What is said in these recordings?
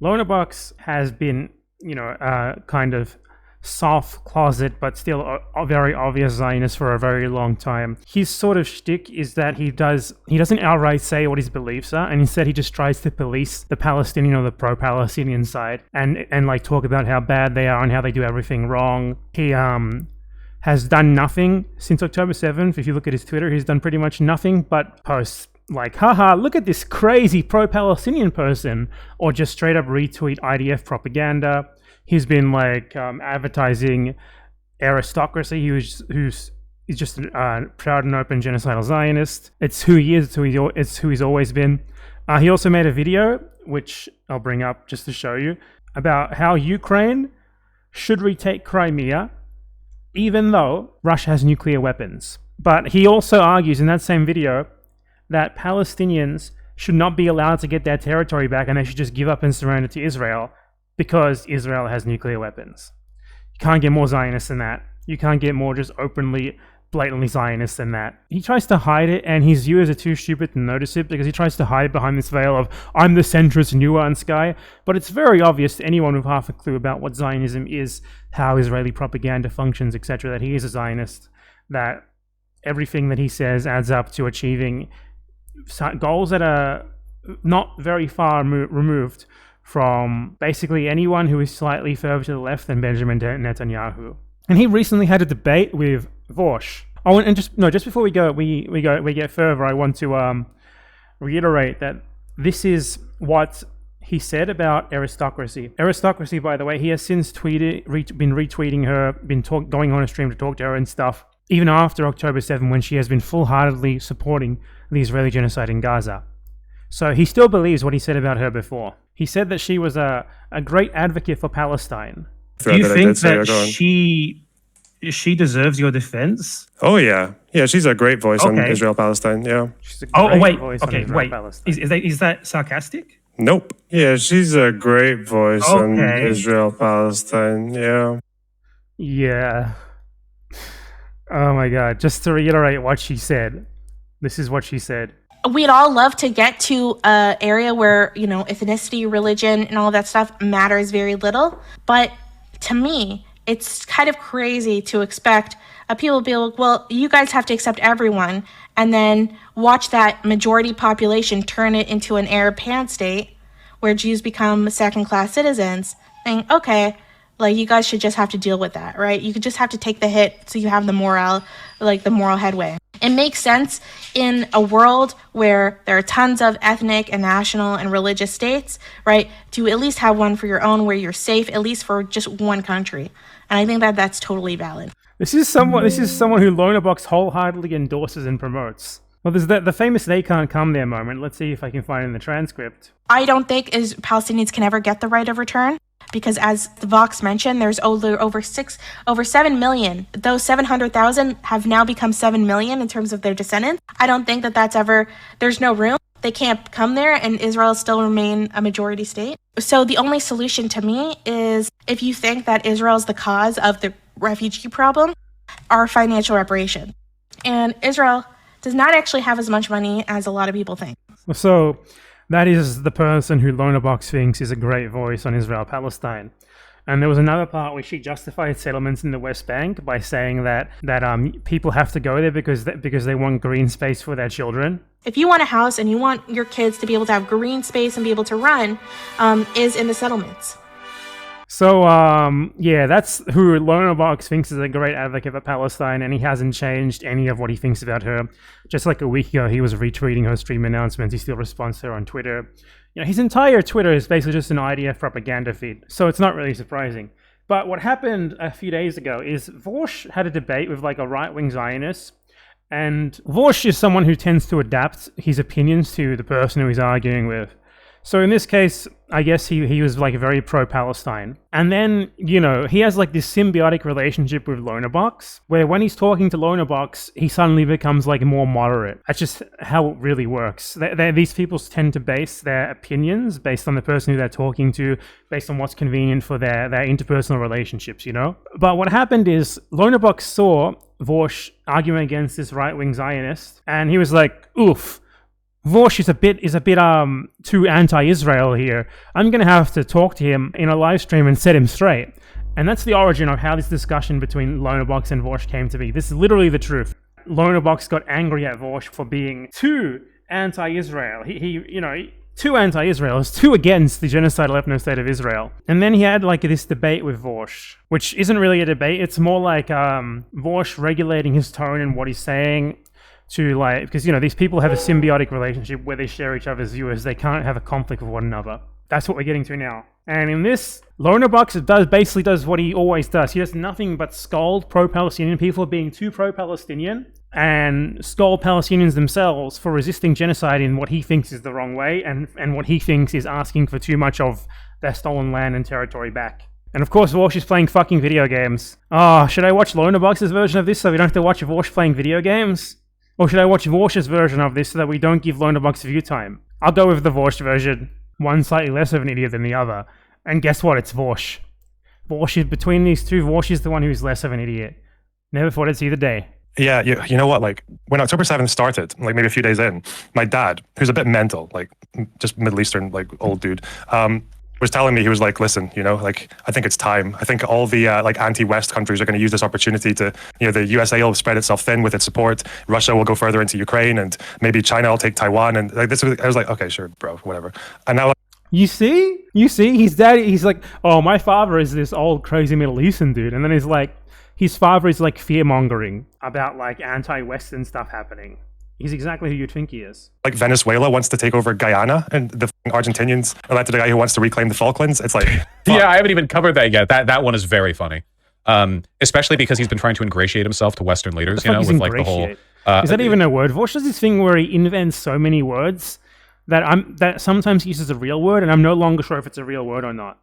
LonerBox has been, kind of soft closet, but still a very obvious Zionist for a very long time. His sort of shtick is that he doesn't outright say what his beliefs are, and instead he just tries to police the Palestinian or the pro-Palestinian side, and like talk about how bad they are and how they do everything wrong. He has done nothing since October 7th. If you look at his Twitter, he's done pretty much nothing but posts like, haha, look at this crazy pro-Palestinian person, or just straight up retweet IDF propaganda. He's been like advertising aristocracy, who's just a proud and open genocidal Zionist. It's who he is. It's who he's always been. He also made a video, which I'll bring up just to show you, about how Ukraine should retake Crimea, even though Russia has nuclear weapons. But he also argues in that same video that Palestinians should not be allowed to get their territory back, and they should just give up and surrender to Israel because Israel has nuclear weapons. You can't get more Zionist than that. You can't get more just openly, blatantly Zionist than that. He tries to hide it, and his viewers are too stupid to notice it because he tries to hide behind this veil of, I'm the centrist nuance guy. But it's very obvious to anyone with half a clue about what Zionism is, how Israeli propaganda functions, etc., that he is a Zionist, that everything that he says adds up to achieving goals that are not very far removed from basically anyone who is slightly further to the left than Benjamin Netanyahu. And he recently had a debate with Vaush. Oh, and just before we get further, I want to reiterate that this is what he said about aristocracy. Aristocracy, by the way, he has since been retweeting her, going on a stream to talk to her and stuff, even after October 7, when she has been full-heartedly supporting the Israeli genocide in Gaza. So he still believes what he said about her before. He said that she was a great advocate for Palestine. Do you think that she deserves your defense? Oh yeah, she's a great voice on Israel-Palestine. Yeah. She's a great voice on Israel-Palestine. Is that sarcastic? Nope. Yeah, she's a great voice on Israel-Palestine. Yeah. Yeah. Oh my God! Just to reiterate what she said, this is what she said. We'd all love to get to an area where, ethnicity, religion, and all that stuff matters very little. But to me, it's kind of crazy to expect people to be like, well, you guys have to accept everyone, and then watch that majority population turn it into an Arab pan state where Jews become second-class citizens. Saying, okay, like, you guys should just have to deal with that, right? You could just have to take the hit so you have the moral headway. It makes sense in a world where there are tons of ethnic and national and religious states, right? To at least have one for your own where you're safe, at least for just one country. And I think that that's totally valid. This is someone who LonerBox wholeheartedly endorses and promotes. Well, there's the famous "they can't come there" moment. Let's see if I can find it in the transcript. I don't think Palestinians can ever get the right of return. Because as the Vox mentioned, there's over 7 million. Those 700,000 have now become 7 million in terms of their descendants. I don't think there's no room. They can't come there, and Israel still remain a majority state. So the only solution to me is, if you think that Israel is the cause of the refugee problem, are financial reparations. And Israel does not actually have as much money as a lot of people think. So that is the person who LonerBox thinks is a great voice on Israel-Palestine. And there was another part where she justified settlements in the West Bank by saying that people have to go there because they want green space for their children. If you want a house and you want your kids to be able to have green space and be able to run, is in the settlements. So, that's who LonerBox thinks is a great advocate for Palestine, and he hasn't changed any of what he thinks about her. Just like a week ago, he was retweeting her stream announcements. He still responds to her on Twitter. His entire Twitter is basically just an IDF propaganda feed, so it's not really surprising. But what happened a few days ago is Vaush had a debate with like a right-wing Zionist, and Vaush is someone who tends to adapt his opinions to the person who he's arguing with. So in this case, I guess he was like very pro-Palestine. And then, he has like this symbiotic relationship with LonerBox, where when he's talking to LonerBox, he suddenly becomes like more moderate. That's just how it really works. These people tend to base their opinions based on the person who they're talking to, based on what's convenient for their interpersonal relationships, But what happened is LonerBox saw Vaush arguing against this right-wing Zionist, and he was like, oof. Vaush is a bit too anti-Israel here. I'm gonna have to talk to him in a live stream and set him straight. And that's the origin of how this discussion between LonerBox and Vaush came to be. This is literally the truth. LonerBox got angry at Vaush for being too anti-Israel. Too anti-Israel. It's too against the genocidal ethno-state of Israel. And then he had like this debate with Vaush, which isn't really a debate. It's more like Vaush regulating his tone and what he's saying to because these people have a symbiotic relationship where they share each other's views. They can't have a conflict with one another. That's what we're getting to now. And in this, LonerBox basically does what he always does. He does nothing but scold pro-Palestinian people being too pro-Palestinian and scold Palestinians themselves for resisting genocide in what he thinks is the wrong way and what he thinks is asking for too much of their stolen land and territory back. And of course, Vaush is playing fucking video games. Oh, should I watch LonerBox's version of this so we don't have to watch Vaush playing video games? Or should I watch Vaush's version of this so that we don't give LonerBox view time? I'll go with the Vaush version. One slightly less of an idiot than the other. And guess what? It's Vaush. Vaush is between these two. Vaush is the one who's less of an idiot. Never thought I'd see the day. Yeah, you know what? Like when October 7th started, like maybe a few days in, my dad, who's a bit mental, like just Middle Eastern, like old dude, was telling me, he was like, listen, like I think it's time. I think all the like anti-West countries are going to use this opportunity to, the USA will spread itself thin with its support. Russia will go further into Ukraine, and maybe China will take Taiwan. And like I was like, okay, sure, bro, whatever. And now. You see, his dad, he's like, oh, my father is this old crazy Middle Eastern dude. And then he's like, his father is like fear-mongering about like anti-Western stuff happening. He's exactly who you'd think he is. Like Venezuela wants to take over Guyana, and the Argentinians elected a guy who wants to reclaim the Falklands. It's like, yeah, I haven't even covered that yet. That one is very funny, especially because he's been trying to ingratiate himself to Western leaders. With like the whole. Is that even a word? Vaush does this thing where he invents so many words that sometimes he uses a real word, and I'm no longer sure if it's a real word or not.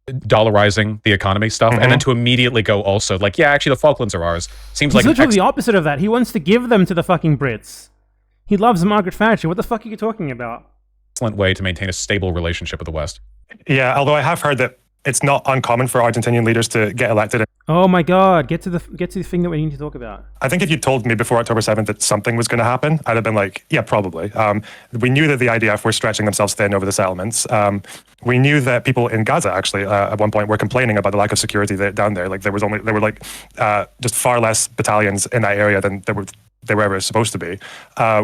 Dollarizing the economy stuff, and then to immediately go also like, yeah, actually the Falklands are ours. Seems like literally the opposite of that. He wants to give them to the fucking Brits. He loves Margaret Thatcher. What the fuck are you talking about? Excellent way to maintain a stable relationship with the West. Yeah, although I have heard that it's not uncommon for Argentinian leaders to get elected. Oh my God, get to the thing that we need to talk about. I think if you told me before October 7th that something was going to happen, I'd have been like, yeah, probably. We knew that the IDF were stretching themselves thin over the settlements. We knew that people in Gaza actually at one point were complaining about the lack of security down there. Like there were like just far less battalions in that area than they were ever supposed to be.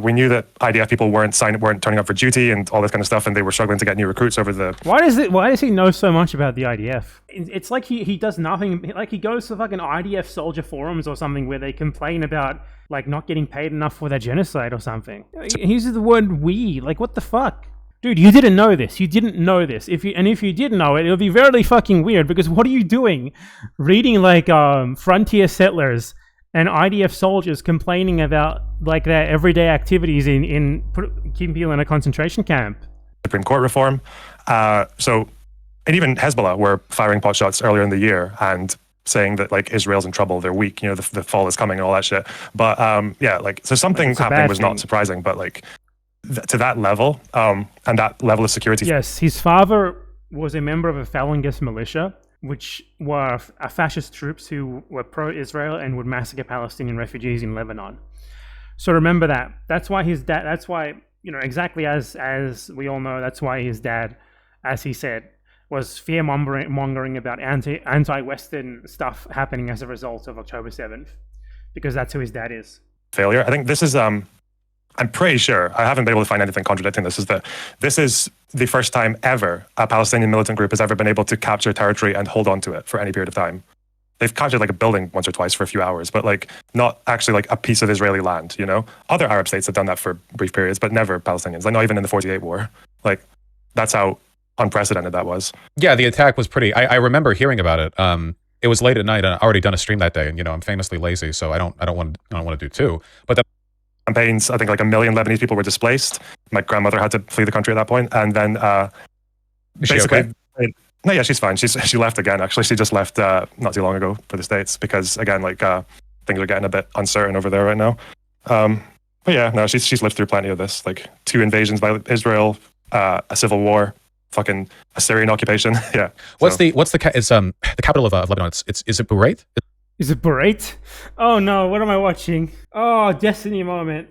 We knew that IDF people weren't turning up for duty and all this kind of stuff, and they were struggling to get new recruits over the. Why does he know so much about the IDF? It's like he does nothing. Like he goes to fucking IDF soldier forums or something where they complain about like not getting paid enough for their genocide or something. He uses the word "we." Like what the fuck? Dude, you didn't know this. You didn't know this. If you did know it, it'll be very fucking weird, because what are you doing? Reading like frontier settlers and IDF soldiers complaining about like their everyday activities in keeping people in a concentration camp. Supreme Court reform. And even Hezbollah were firing pot shots earlier in the year and saying that like Israel's in trouble, they're weak, the fall is coming and all that shit. But so something happening was not surprising, but like to that level and that level of security. Yes, his father was a member of a Falangist militia, which were fascist troops who were pro-Israel and would massacre Palestinian refugees in Lebanon. So remember that. That's why his dad. That's why exactly as we all know. That's why his dad, as he said, was fear-mongering about anti-Western stuff happening as a result of October 7th, because that's who his dad is. Failure. I think this is. I'm pretty sure, I haven't been able to find anything contradicting this, is that this is the first time ever a Palestinian militant group has ever been able to capture territory and hold on to it for any period of time. They've captured like a building once or twice for a few hours, but like not actually like a piece of Israeli land, Other Arab states have done that for brief periods, but never Palestinians. Like not even in the 48 war. Like that's how unprecedented that was. Yeah, the attack was pretty, I remember hearing about it. It was late at night and I'd already done a stream that day, and I'm famously lazy, so I don't want to do two. But campaigns, I think like 1 million Lebanese people were displaced. My grandmother had to flee the country at that point, and then basically, okay? No, yeah, she's fine. She left again. Actually, she just left not too long ago for the States because again, like things are getting a bit uncertain over there right now. But yeah, no, she's lived through plenty of this, like 2 invasions by Israel, a civil war, fucking Assyrian occupation. Yeah. What's the capital of Lebanon? Is it Beirut? Is it Beirut? Oh no, what am I watching? Oh, Destiny moment.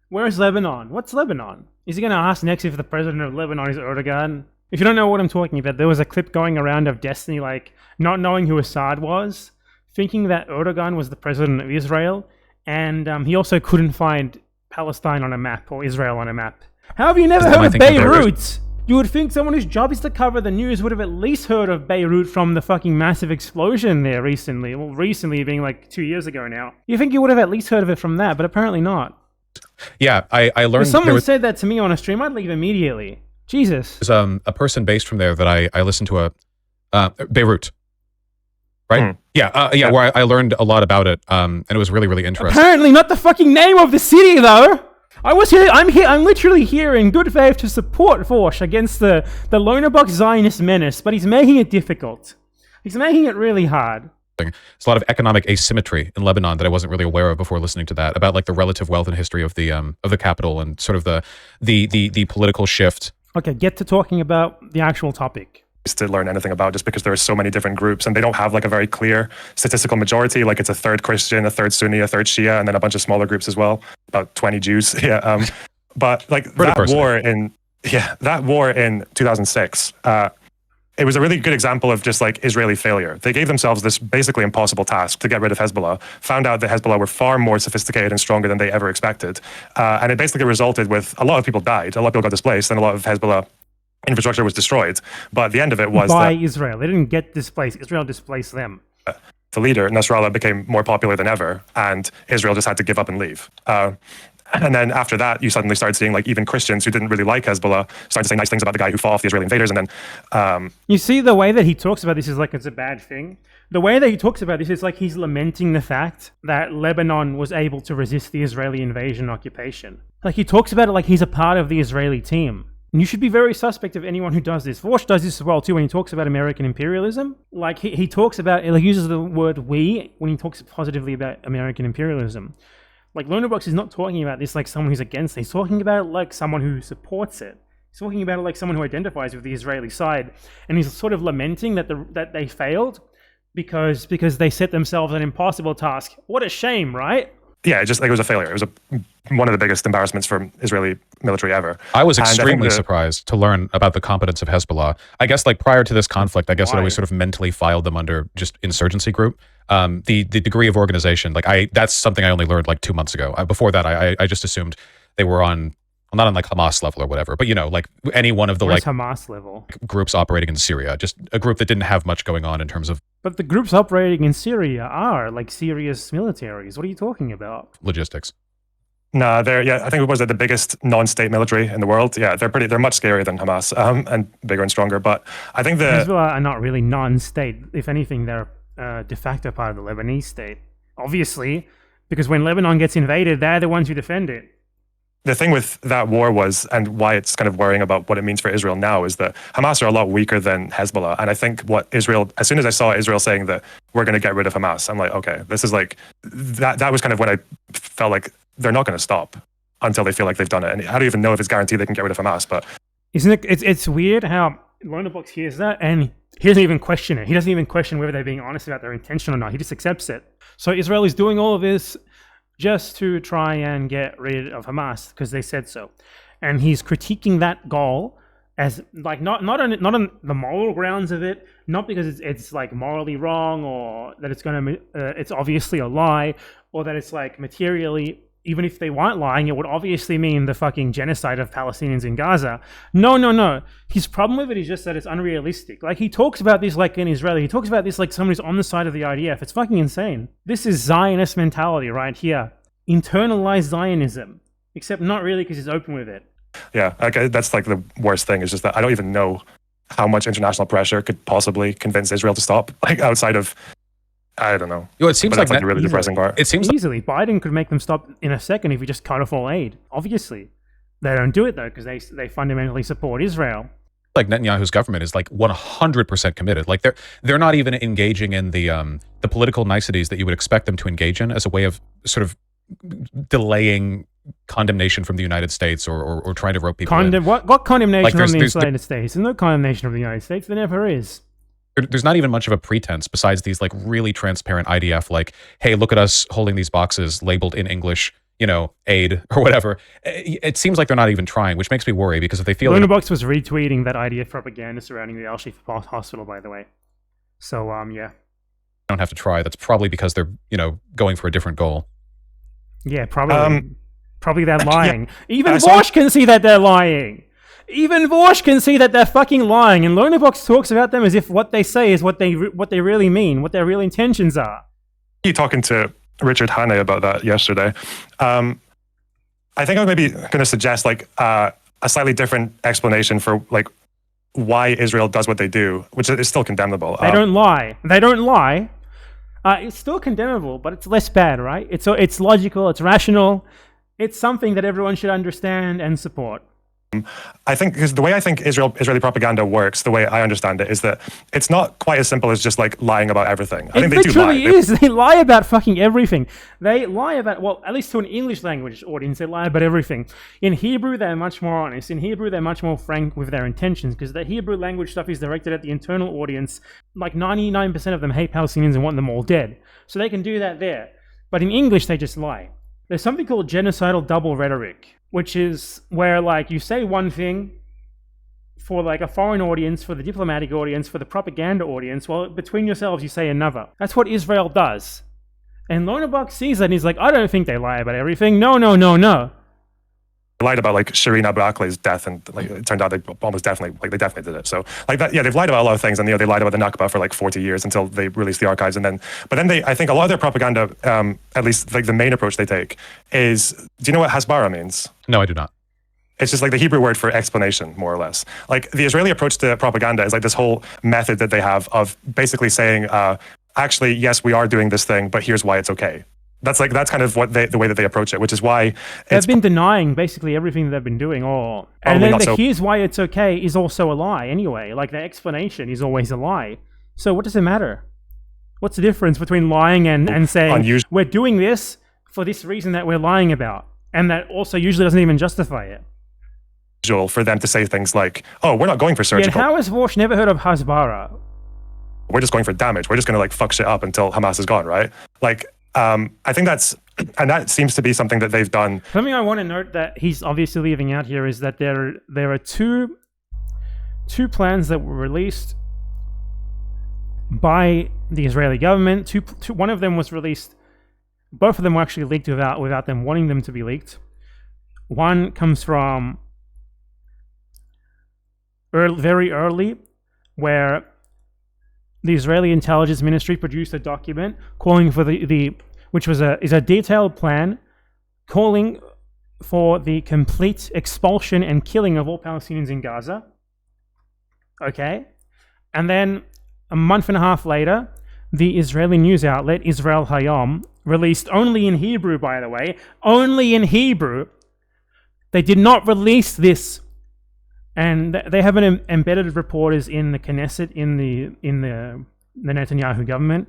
Where's Lebanon? What's Lebanon? Is he going to ask next if the president of Lebanon is Erdogan? If you don't know what I'm talking about, there was a clip going around of Destiny, like, not knowing who Assad was, thinking that Erdogan was the president of Israel, and he also couldn't find Palestine on a map or Israel on a map. How have you never heard of Beirut? You would think someone whose job is to cover the news would have at least heard of Beirut from the fucking massive explosion there recently. Well, recently being like 2 years ago now. You think you would have at least heard of it from that, but apparently not. Yeah, I learned... If someone said that to me on a stream, I'd leave immediately. Jesus. There's a person based from there that I listened to Beirut. Right? Yeah, where I learned a lot about it, and it was really, really interesting. Apparently not the fucking name of the city, though! I'm literally here in good faith to support Vaush against the LonerBox Zionist menace, but he's making it difficult. He's making it really hard. There's a lot of economic asymmetry in Lebanon that I wasn't really aware of before listening to that, about like the relative wealth and history of the capital and sort of the political shift. Okay, get to talking about the actual topic. To learn anything about, just because there are so many different groups and they don't have like a very clear statistical majority. Like it's a third Christian, a third Sunni, a third Shia, and then a bunch of smaller groups as well, about 20 Jews. Yeah. But like that war in 2006, it was a really good example of just like Israeli failure. They gave themselves this basically impossible task to get rid of Hezbollah, found out that Hezbollah were far more sophisticated and stronger than they ever expected. And it basically resulted with a lot of people died, a lot of people got displaced, and a lot of Hezbollah infrastructure was destroyed. But the end of it was by Israel. They didn't get displaced. Israel displaced them. The leader, Nasrallah, became more popular than ever, and Israel just had to give up and leave. And then after that, you suddenly started seeing like even Christians who didn't really like Hezbollah started to say nice things about the guy who fought off the Israeli invaders. And then you see the way that he talks about this is like it's a bad thing. The way that he talks about this is like he's lamenting the fact that Lebanon was able to resist the Israeli invasion occupation. Like he talks about it like he's a part of the Israeli team. And you should be very suspect of anyone who does this. Vaush does this as well too when he talks about American imperialism. Like he talks about, like uses the word we when he talks positively about American imperialism. Like LonerBox is not talking about this like someone who's against it. He's talking about it like someone who supports it. He's talking about it like someone who identifies with the Israeli side. And he's sort of lamenting that they failed because they set themselves an impossible task. What a shame, right? Yeah, it was a failure. It was one of the biggest embarrassments for Israeli military ever. I was extremely surprised to learn about the competence of Hezbollah. I guess like prior to this conflict, I guess I always sort of mentally filed them under just insurgency group. The degree of organization, like that's something I only learned like 2 months ago. Before that, I just assumed they were on, well, not on like Hamas level or whatever, but you know, like any one of the like Hamas level groups operating in Syria, just a group that didn't have much going on in terms of. But the groups operating in Syria are like Syria's militaries. What are you talking about? Logistics. No, I think it was the biggest non-state military in the world. Yeah, they're much scarier than Hamas, and bigger and stronger. But I think Hezbollah are not really non-state. If anything, they're de facto part of the Lebanese state. Obviously, because when Lebanon gets invaded, they're the ones who defend it. The thing with that war was, and why it's kind of worrying about what it means for Israel now, is that Hamas are a lot weaker than Hezbollah. And I think what Israel, as soon as I saw Israel saying that we're going to get rid of Hamas, I'm like, okay, this is like, that was kind of when I felt like they're not going to stop until they feel like they've done it. And I don't even know if it's guaranteed they can get rid of Hamas, but... Isn't it, it's weird how LonerBox hears that and he doesn't even question it. He doesn't even question whether they're being honest about their intention or not. He just accepts it. So Israel is doing all of this just to try and get rid of Hamas because they said so, and he's critiquing that goal as like not on the moral grounds of it, not because it's like morally wrong or that it's obviously a lie or that it's like materially, even if they weren't lying, it would obviously mean the fucking genocide of Palestinians in Gaza. No. His problem with it is just that it's unrealistic. Like, he talks about this like an Israeli. He talks about this like someone who's on the side of the IDF. It's fucking insane. This is Zionist mentality right here. Internalized Zionism. Except not really because he's open with it. Yeah, okay, that's like the worst thing is just that I don't even know how much international pressure could possibly convince Israel to stop, like outside of... I don't know. It seems that's like the really depressing part. It seems easily. Biden could make them stop in a second if he just cut off all aid. Obviously. They don't do it though because they fundamentally support Israel. Like Netanyahu's government is like 100% committed. Like they're not even engaging in the political niceties that you would expect them to engage in as a way of sort of delaying condemnation from the United States or trying to rope people in. What condemnation from the United States? There's no condemnation from the United States. There never is. There's not even much of a pretense besides these like really transparent IDF like, hey, look at us holding these boxes labeled in English aid or whatever. It seems like they're not even trying, which makes me worry, because if they feel LonerBox was retweeting that IDF propaganda surrounding the Al-Shifa hospital, by the way. So, yeah. Don't have to try. That's probably because they're, going for a different goal. Yeah, probably. Probably they're lying. Yeah. Even Vaush can see that they're lying. Even Vaush can see that they're fucking lying, and LonerBox talks about them as if what they say is what they really mean, what their real intentions are. You talking to Richard Haney about that yesterday. I think I'm maybe going to suggest a slightly different explanation for why Israel does what they do, which is still condemnable. They don't lie. They don't lie. It's still condemnable, but it's less bad, right? It's logical. It's rational. It's something that everyone should understand and support. I think, because the way I think Israeli propaganda works, the way I understand it, is that it's not quite as simple as just lying about everything. I think they do lie. It literally is. They lie about fucking everything. They lie about, well, at least to an English language audience, they lie about everything. In Hebrew, they're much more honest. In Hebrew, they're much more frank with their intentions, because the Hebrew language stuff is directed at the internal audience. 99% of them hate Palestinians and want them all dead. So they can do that there. But in English, they just lie. There's something called genocidal double rhetoric, which is where you say one thing for a foreign audience, for the diplomatic audience, for the propaganda audience, while between yourselves you say another. That's what Israel does. And LonerBox sees that and he's like, I don't think they lie about everything. No. They lied about Shireen Abu Akleh's death, and it turned out they almost definitely they definitely did it. So that, yeah, they've lied about a lot of things, and they lied about the Nakba for 40 years until they released the archives, and then I think a lot of their propaganda, at least the main approach they take is, do you know what hasbara means? No, I do not. It's just the Hebrew word for explanation, more or less. The Israeli approach to propaganda is this whole method that they have of basically saying, actually, yes, we are doing this thing, but here's why it's okay. That's kind of the way that they approach it, which is why they've been denying basically everything that they've been doing, and then here's why it's okay is also a lie anyway. The explanation is always a lie. So what does it matter? What's the difference between lying and saying we're doing this for this reason that we're lying about, and that also usually doesn't even justify it? For them to say things like, "Oh, we're not going for surgical." Yeah, how has Vaush never heard of hasbara? We're just going for damage. We're just going to fuck shit up until Hamas is gone, right? I think that seems to be something that they've done. Something I want to note that he's obviously leaving out here is that there are two plans that were released by the Israeli government. One of them was released. Both of them were actually leaked without them wanting them to be leaked. One comes from very early, where the Israeli intelligence ministry produced a document calling for which is a detailed plan calling for the complete expulsion and killing of all Palestinians in Gaza. Okay? And then a month and a half later, the Israeli news outlet Israel Hayom, released only in Hebrew, by the way, only in Hebrew. They did not release this, and they have embedded reporters in the Knesset, in the Netanyahu government,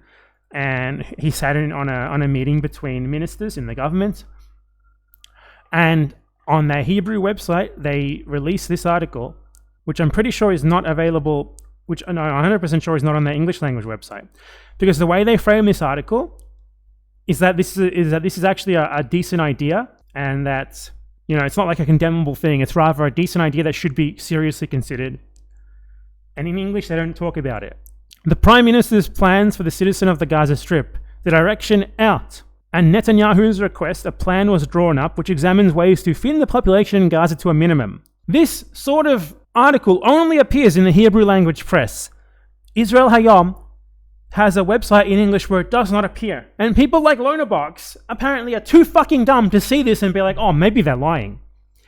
and he sat in on a meeting between ministers in the government. And on their Hebrew website, they released this article, which I'm pretty sure is not available. Which I'm 100% sure is not on their English language website, because the way they frame this article is that this is actually a decent idea, and that it's not a condemnable thing. It's rather a decent idea that should be seriously considered. And in English, they don't talk about it. The Prime Minister's plans for the citizen of the Gaza Strip, the direction out. And Netanyahu's request, a plan was drawn up which examines ways to thin the population in Gaza to a minimum. This sort of article only appears in the Hebrew language press. Israel Hayom has a website in English where it does not appear. And people like LonerBox apparently are too fucking dumb to see this and be like, oh, maybe they're lying.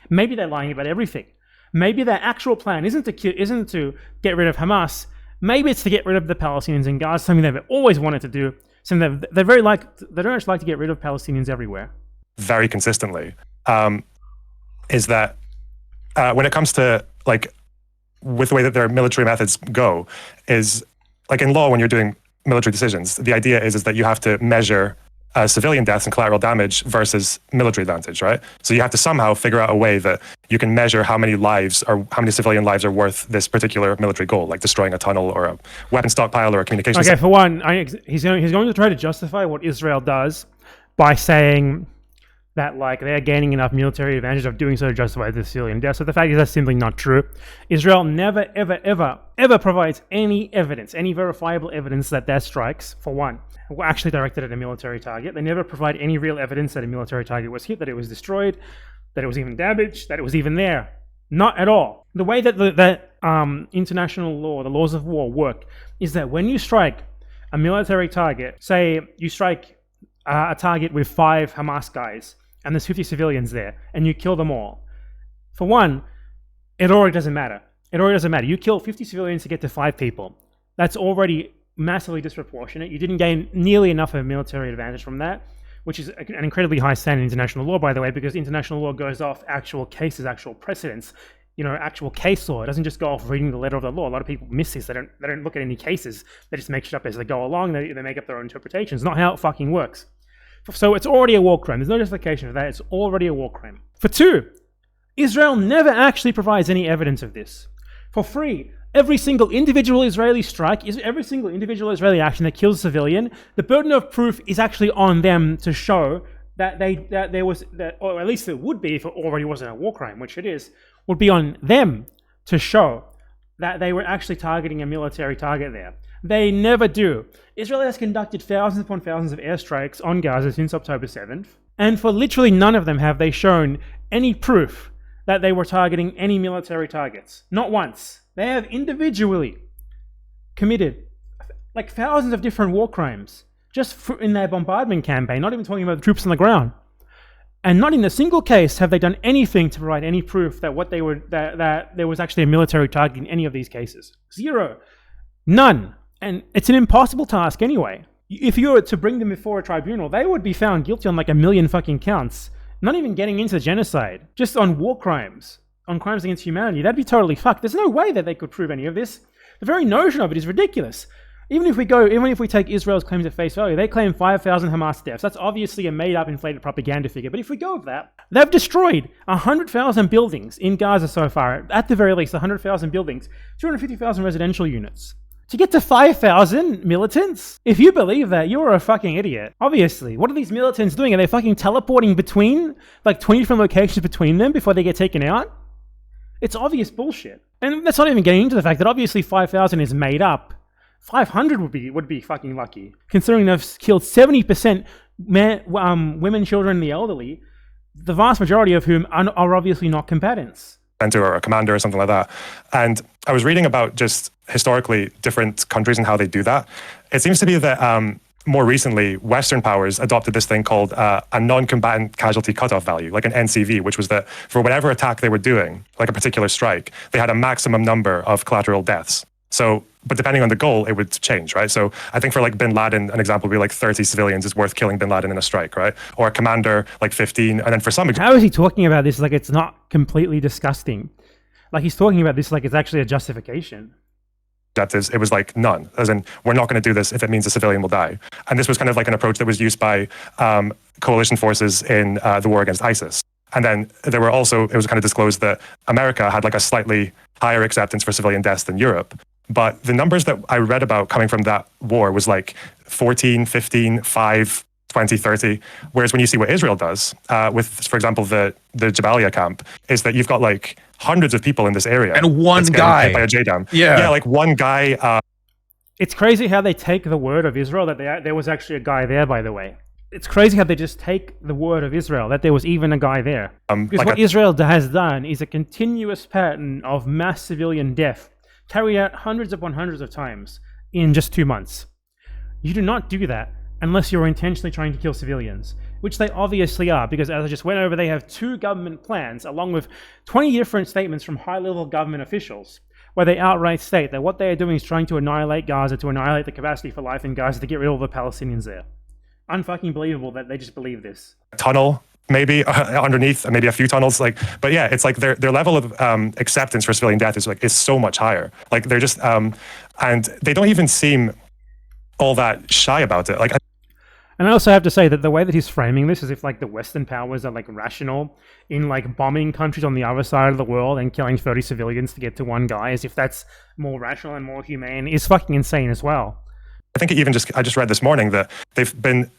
Maybe they're lying about everything. Maybe their actual plan isn't to get rid of Hamas. Maybe it's to get rid of the Palestinians in Gaza, something they've always wanted to do. Something they very they don't much like to get rid of Palestinians everywhere. Very consistently, is that when it comes to with the way that their military methods go, is in law, when you're doing military decisions, the idea is that you have to measure civilian deaths and collateral damage versus military advantage, right? So you have to somehow figure out a way that you can measure how many civilian lives are worth this particular military goal, like destroying a tunnel or a weapon stockpile or a communications. Okay, for one, he's going to try to justify what Israel does by saying that like they're gaining enough military advantage of doing so to justify the civilian death. So the fact is that's simply not true. Israel never, ever, ever, ever provides any evidence, any verifiable evidence that their strikes, for one, were actually directed at a military target. They never provide any real evidence that a military target was hit, that it was destroyed, that it was even damaged, that it was even there. Not at all. The way that international law, the laws of war work, is that when you strike a military target, say you strike a target with 5 Hamas guys, and there's 50 civilians there, and you kill them all. For one, it already doesn't matter. It already doesn't matter. You kill 50 civilians to get to 5 people. That's already massively disproportionate. You didn't gain nearly enough of a military advantage from that, which is an incredibly high standard in international law, by the way, because international law goes off actual cases, actual precedents, actual case law. It doesn't just go off reading the letter of the law. A lot of people miss this. They don't look at any cases. They just make shit up as they go along. They make up their own interpretations. Not how it fucking works. So it's already a war crime. There's no justification for that. It's already a war crime. For 2, Israel never actually provides any evidence of this. For 3, every single individual Israeli strike, every single individual Israeli action that kills a civilian, the burden of proof is actually on them to show that there was, or at least it would be if it already wasn't a war crime, which it is, would be on them to show that they were actually targeting a military target there. They never do. Israel has conducted thousands upon thousands of airstrikes on Gaza since October 7th, and for literally none of them have they shown any proof that they were targeting any military targets. Not once. They have individually committed like thousands of different war crimes just in their bombardment campaign, not even talking about the troops on the ground. And not in a single case have they done anything to provide any proof that that there was actually a military target in any of these cases. 0. None. And it's an impossible task anyway. If you were to bring them before a tribunal, they would be found guilty on like a million fucking counts. Not even getting into genocide, just on war crimes, on crimes against humanity. That'd be totally fucked. There's no way that they could prove any of this. The very notion of it is ridiculous. Even if we take Israel's claims at face value, they claim 5,000 Hamas deaths. That's obviously a made-up, inflated propaganda figure. But if we go with that, they've destroyed 100,000 buildings in Gaza so far. At the very least, 100,000 buildings, 250,000 residential units. To get to 5,000 militants? If you believe that, you're a fucking idiot. Obviously. What are these militants doing? Are they fucking teleporting between, like 20 different locations between them before they get taken out? It's obvious bullshit. And that's not even getting into the fact that obviously 5,000 is made up. 500 would be fucking lucky. Considering they've killed 70% women, children, and the elderly, the vast majority of whom are obviously not combatants. Or a commander or something like that. And I was reading about just historically different countries and how they do that. It seems to be that more recently, Western powers adopted this thing called a non-combatant casualty cutoff value, like an NCV, which was that for whatever attack they were doing, like a particular strike, they had a maximum number of collateral deaths. So, but depending on the goal, it would change, right? So I think for like bin Laden, an example would be like 30 civilians is worth killing bin Laden in a strike, right? Or a commander, like 15. And then for some... How is he talking about this like it's not completely disgusting? Like he's talking about this like it's actually a justification. It was like none, as in we're not going to do this if it means a civilian will die. And this was kind of like an approach that was used by coalition forces in the war against ISIS. And then there were also, it was kind of disclosed that America had like a slightly higher acceptance for civilian deaths than Europe. But the numbers that I read about coming from that war was like 14, 15, 5, 20, 30. Whereas when you see what Israel does with, for example, the Jabalia camp, is that you've got like hundreds of people in this area. And one guy. Hit by a JDAM. Yeah, like one guy. It's crazy how they take the word of Israel that there was actually a guy there, by the way. It's crazy how they just take the word of Israel that there was even a guy there. Because what Israel has done is a continuous pattern of mass civilian death carried out hundreds upon hundreds of times in just 2 months. You do not do that unless you're intentionally trying to kill civilians, which they obviously are, because as I just went over, they have 2 government plans along with 20 different statements from high-level government officials where they outright state that what they are doing is trying to annihilate Gaza, to annihilate the capacity for life in Gaza, to get rid of all the Palestinians there. Unfucking believable that they just believe this. Tunnel, maybe underneath, maybe a few tunnels. But yeah, it's like their level of acceptance for civilian death is so much higher. Like they're just, and they don't even seem all that shy about it. And I also have to say that the way that he's framing this is if like the Western powers are like rational in like bombing countries on the other side of the world and killing 30 civilians to get to one guy, as if that's more rational and more humane, is fucking insane as well. I think I just read this morning that they've been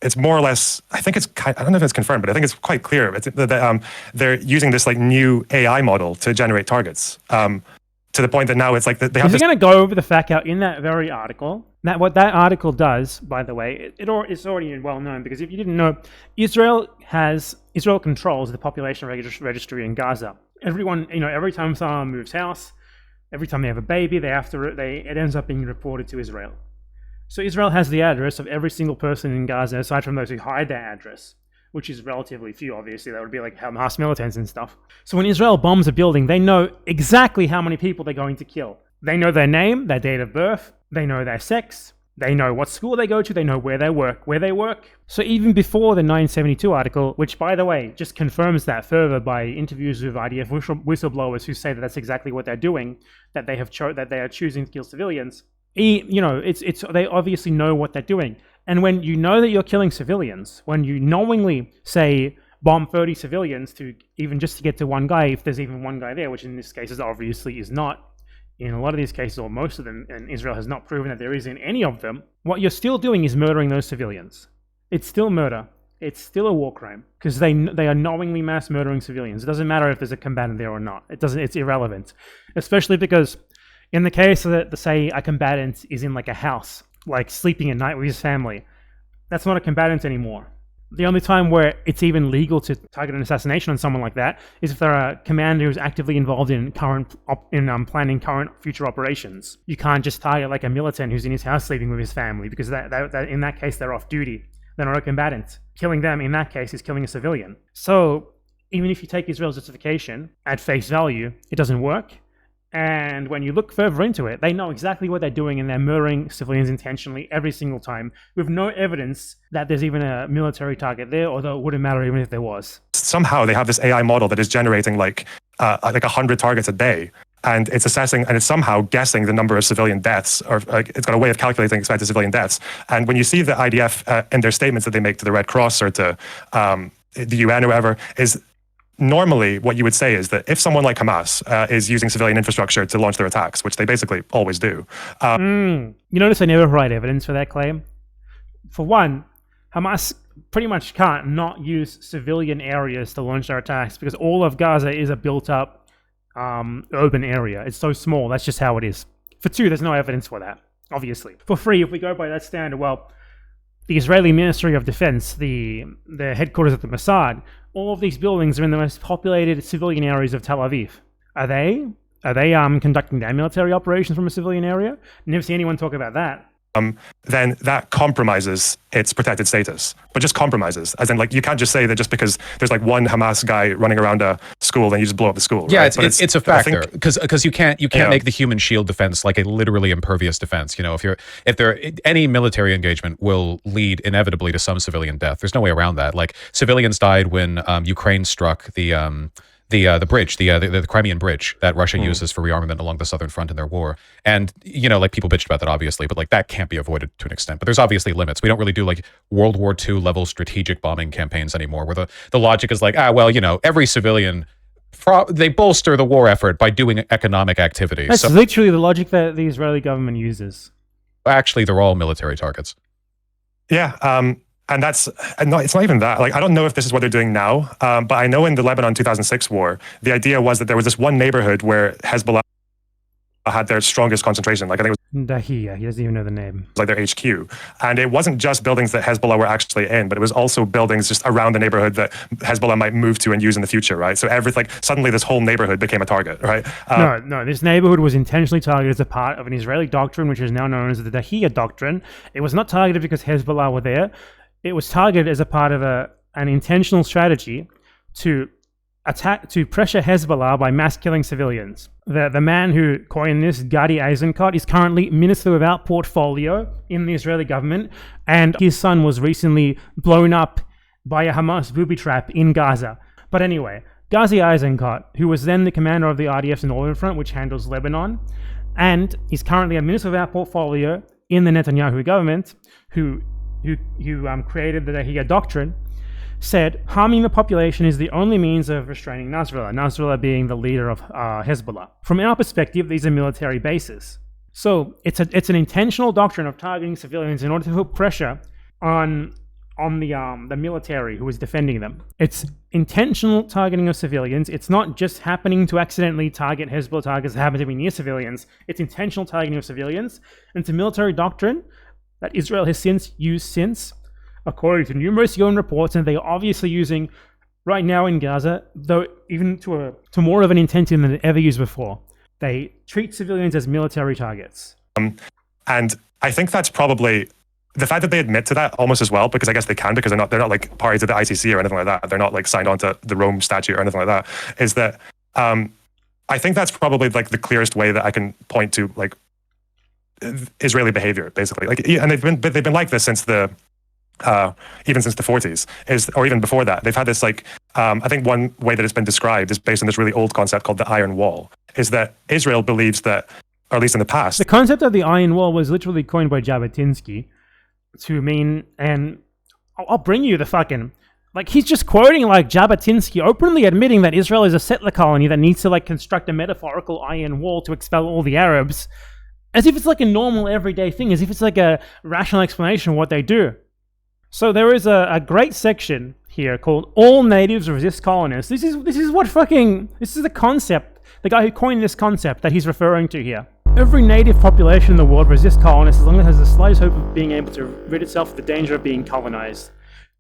it's more or less, I think it's, I don't know if it's confirmed, but I think it's quite clear that they're using this like new AI model to generate targets. To the point that now it's like they have. Is he going to go over the fact out in that very article? That what that article does, by the way, it's already well known, because if you didn't know, Israel controls the population registry in Gaza. Everyone, every time someone moves house, every time they have a baby, it ends up being reported to Israel. So Israel has the address of every single person in Gaza, aside from those who hide their address, which is relatively few, obviously. That would be like Hamas militants and stuff. So when Israel bombs a building, they know exactly how many people they're going to kill. They know their name, their date of birth, they know their sex, they know what school they go to, they know where they work. So even before the 972 article, which, by the way, just confirms that further by interviews with IDF whistleblowers who say that that's exactly what they're doing, that they are choosing to kill civilians. They obviously know what they're doing. And when you know that you're killing civilians, when you knowingly say bomb 30 civilians to just to get to one guy, if there's even one guy there, which in this case obviously is not, in a lot of these cases, or most of them, and Israel has not proven that there is in any of them, what you're still doing is murdering those civilians. It's still murder. It's still a war crime, because they are knowingly mass murdering civilians. It doesn't matter if there's a combatant there or not. It's irrelevant, especially because in the case that, say, a combatant is in like a house, like sleeping at night with his family, that's not a combatant anymore. The only time where it's even legal to target an assassination on someone like that is if they're a commander who's actively involved in planning current future operations. You can't just target like a militant who's in his house sleeping with his family, because that in that case they're off duty. They're not a combatant. Killing them in that case is killing a civilian. So even if you take Israel's justification at face value, it doesn't work. And when you look further into it, they know exactly what they're doing, and they're murdering civilians intentionally every single time, with no evidence that there's even a military target there, although it wouldn't matter even if there was. Somehow they have this AI model that is generating like 100 targets a day, and it's assessing and it's somehow guessing the number of civilian deaths, or it's got a way of calculating expected civilian deaths. And when you see the IDF in their statements that they make to the Red Cross or to the UN or whatever, is normally what you would say is that if someone like Hamas is using civilian infrastructure to launch their attacks, which they basically always do. You notice I never provide evidence for that claim. For one, Hamas pretty much can't not use civilian areas to launch their attacks, because all of Gaza is a built-up urban area. It's so small. That's just how it is. For two, there's no evidence for that, obviously. For three, if we go by that standard, well, the Israeli Ministry of Defense, the headquarters of the Mossad, all of these buildings are in the most populated civilian areas of Tel Aviv. Are they conducting their military operations from a civilian area? Never see anyone talk about that. Then that compromises its protected status, but just compromises. As in, like, you can't just say that just because there's like one Hamas guy running around a school, then you just blow up the school. Yeah, right? it's a factor, because you can't make the human shield defense like a literally impervious defense. If any military engagement will lead inevitably to some civilian death. There's no way around that. Like, civilians died when Ukraine struck the bridge, the Crimean bridge that Russia uses for rearmament along the southern front in their war. And, like, people bitched about that, obviously, but like that can't be avoided to an extent. But there's obviously limits. We don't really do like World War II level strategic bombing campaigns anymore, where the logic is like, every civilian, they bolster the war effort by doing economic activity. That's literally the logic that the Israeli government uses. Actually, they're all military targets. Yeah. And it's not even that. Like, I don't know if this is what they're doing now, but I know in the Lebanon 2006 war, the idea was that there was this one neighborhood where Hezbollah had their strongest concentration. Like, I think it was Dahiya. He doesn't even know the name. Like their HQ. And it wasn't just buildings that Hezbollah were actually in, but it was also buildings just around the neighborhood that Hezbollah might move to and use in the future, right? So suddenly this whole neighborhood became a target, right? No, this neighborhood was intentionally targeted as a part of an Israeli doctrine, which is now known as the Dahiya doctrine. It was not targeted because Hezbollah were there. It was targeted as a part of an intentional strategy to pressure Hezbollah by mass killing civilians. The man who coined this, Gadi Eisenkot, is currently Minister without portfolio in the Israeli government, and his son was recently blown up by a Hamas booby trap in Gaza. But anyway, Gadi Eisenkot, who was then the commander of the RDF's Northern Front, which handles Lebanon, and is currently a Minister without portfolio in the Netanyahu government, who created the Dahiya doctrine, said harming the population is the only means of restraining Nasrallah being the leader of Hezbollah. From our perspective, these are military bases. So it's an intentional doctrine of targeting civilians in order to put pressure on on the military who is defending them. It's intentional targeting of civilians. It's not just happening to accidentally target Hezbollah targets that happen to be near civilians. It's intentional targeting of civilians. And it's a military doctrine that Israel has used according to numerous UN reports, and they are obviously using right now in Gaza, though even to more of an intensity than they ever used before. They treat civilians as military targets. And I think that's probably the fact that they admit to that almost as well, because I guess they can, because they're not like parties to the ICC or anything like that. They're not like signed on to the Rome Statute or anything like that. Is that I think that's probably like the clearest way that I can point to like Israeli behavior, basically. Like, and they've been like this since even since the 40s, or even before that. They've had this like I think one way that it's been described is based on this really old concept called the Iron Wall. Is that Israel believes that, or at least in the past, the concept of the Iron Wall was literally coined by Jabotinsky to mean, and I'll bring you the fucking, like, he's just quoting like Jabotinsky openly admitting that Israel is a settler colony that needs to like construct a metaphorical iron wall to expel all the Arabs, as if it's like a normal everyday thing, as if it's like a rational explanation of what they do. So there is a great section here called "All Natives Resist Colonists." This is the concept, the guy who coined this concept that he's referring to here. Every native population in the world resists colonists as long as it has the slightest hope of being able to rid itself of the danger of being colonized.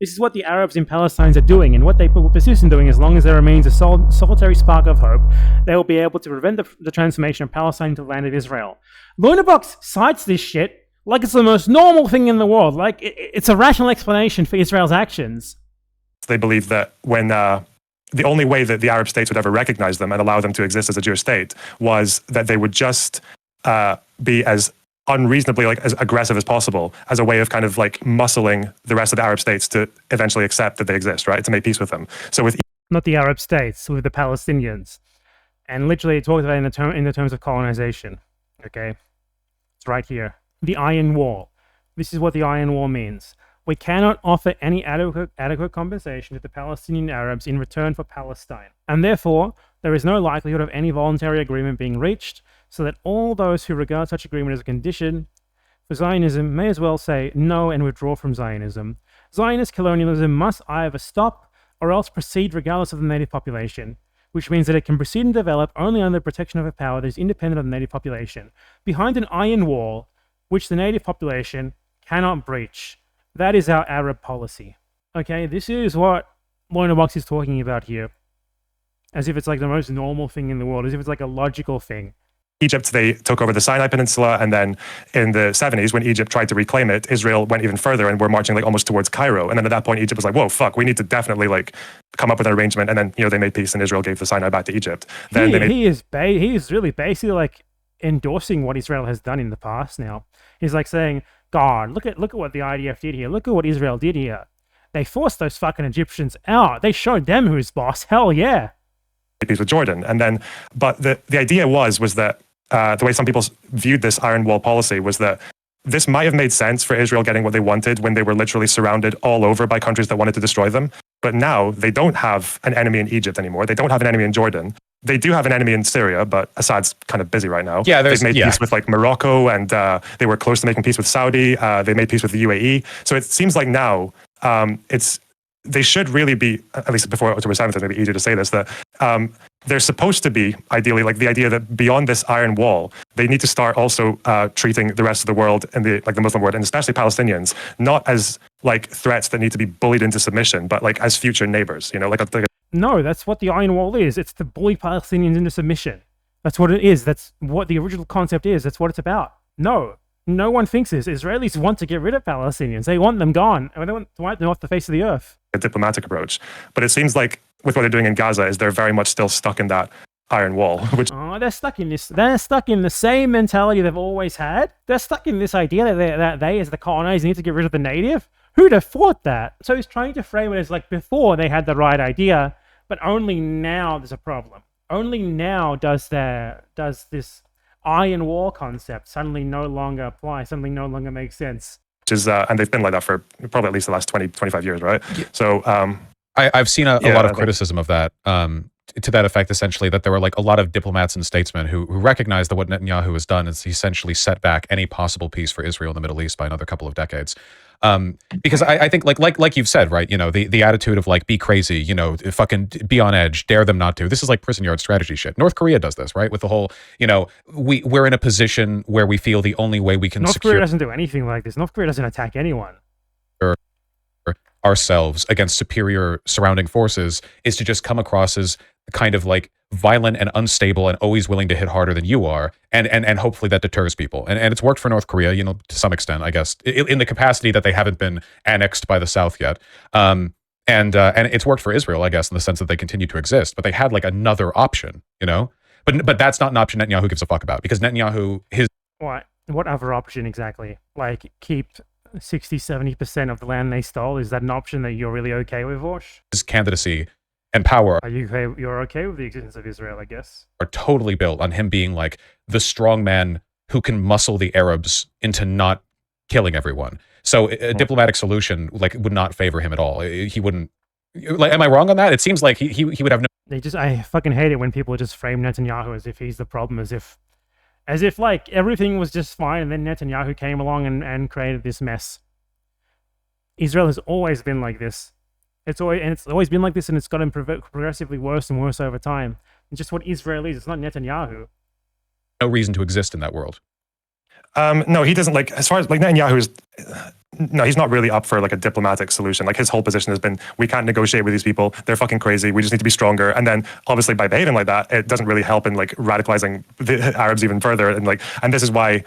This is what the Arabs in Palestine are doing, and what they will persist in doing as long as there remains a solitary spark of hope. They will be able to prevent the transformation of Palestine into the land of Israel. LonerBox cites this shit like it's the most normal thing in the world, like it's a rational explanation for Israel's actions. They believe that when the only way that the Arab states would ever recognize them and allow them to exist as a Jewish state was that they would just be as unreasonably like as aggressive as possible as a way of kind of like muscling the rest of the Arab states to eventually accept that they exist, right? To make peace with them. So with not the Arab states, with the Palestinians, and literally it talks about it in the terms of colonization. Okay, it's right here. The Iron Wall. This is what the Iron Wall means. We cannot offer any adequate compensation to the Palestinian Arabs in return for Palestine, and therefore there is no likelihood of any voluntary agreement being reached, so that all those who regard such agreement as a condition for Zionism may as well say no and withdraw from Zionism. Zionist colonialism must either stop or else proceed regardless of the native population, which means that it can proceed and develop only under the protection of a power that is independent of the native population, behind an iron wall which the native population cannot breach. That is our Arab policy. Okay, this is what LonerBox is talking about here. As if it's like the most normal thing in the world, as if it's like a logical thing. Egypt, they took over the Sinai Peninsula, and then in the 70s, when Egypt tried to reclaim it, Israel went even further and were marching like almost towards Cairo. And then at that point, Egypt was like, whoa, fuck, we need to definitely like come up with an arrangement. And then, you know, they made peace and Israel gave the Sinai back to Egypt. Then he is really basically like endorsing what Israel has done in the past now. He's like saying, God, look at what the IDF did here. Look at what Israel did here. They forced those fucking Egyptians out. They showed them who's boss. Hell yeah. Peace with Jordan. And then, but the idea was that the way some people viewed this Iron Wall policy was that this might have made sense for Israel getting what they wanted when they were literally surrounded all over by countries that wanted to destroy them. But now they don't have an enemy in Egypt anymore. They don't have an enemy in Jordan. They do have an enemy in Syria, but Assad's kind of busy right now. Yeah, they've made peace with like Morocco, and they were close to making peace with Saudi. They made peace with the UAE. So it seems like now they should really be, at least before October 7th, it's maybe easier to say this, that they're supposed to be, ideally, like the idea that beyond this iron wall, they need to start also treating the rest of the world and the Muslim world, and especially Palestinians, not as like threats that need to be bullied into submission, but like as future neighbors, you know, No, that's what the Iron Wall is. It's to bully Palestinians into submission. That's what it is. That's what the original concept is. That's what it's about. No one thinks this. Israelis want to get rid of Palestinians. They want them gone. And they want to wipe them off the face of the earth. A diplomatic approach. But it seems like with what they're doing in Gaza is they're very much still stuck in that iron wall. They're stuck in this. They're stuck in the same mentality they've always had. They're stuck in this idea that they as the colonizers, need to get rid of the native. Who'd have thought that? So he's trying to frame it as like before they had the right idea, but only now there's a problem. Only now does this iron wall concept suddenly no longer apply, suddenly no longer make sense. Which is, and they've been like that for probably at least the last 20, 25 years, right? Yeah. So I've seen a lot of criticism of that. to that effect, essentially, that there were like a lot of diplomats and statesmen who recognized that what Netanyahu has done is essentially set back any possible peace for Israel in the Middle East by another couple of decades. Because I think like you've said, right, the attitude of like, be crazy, fucking be on edge, dare them not to. This is like prison yard strategy shit. North Korea does this, right? With the whole, we're in a position where we feel the only way we can North Korea doesn't do anything like this. North Korea doesn't attack anyone. Ourselves against superior surrounding forces is to just come across as kind of like violent and unstable and always willing to hit harder than you are, and hopefully that deters people. And it's worked for North Korea, to some extent, I guess, in the capacity that they haven't been annexed by the South yet. And it's worked for Israel, I guess, in the sense that they continue to exist, but they had like another option, But that's not an option Netanyahu gives a fuck about, because Netanyahu, what other option exactly? Like keep 60-70% of the land they stole? Is that an option that you're really okay with, Vaush? His candidacy and power you're okay with the existence of Israel, I guess, are totally built on him being like the strong man who can muscle the Arabs into not killing everyone. So a diplomatic solution like would not favor him at all. He wouldn't. Like, am I wrong on that? It seems like he would have no. I fucking hate it when people just frame Netanyahu as if he's the problem, as if like everything was just fine, and then Netanyahu came along and created this mess. Israel has always been like this. It's always been like this, and it's gotten progressively worse and worse over time. It's just what Israel is. It's not Netanyahu. No reason to exist in that world. No, he doesn't, like, as far as like Netanyahu is, no, he's not really up for like a diplomatic solution. Like his whole position has been, we can't negotiate with these people. They're fucking crazy. We just need to be stronger. And then obviously by behaving like that, it doesn't really help in like radicalizing the Arabs even further. And this is why,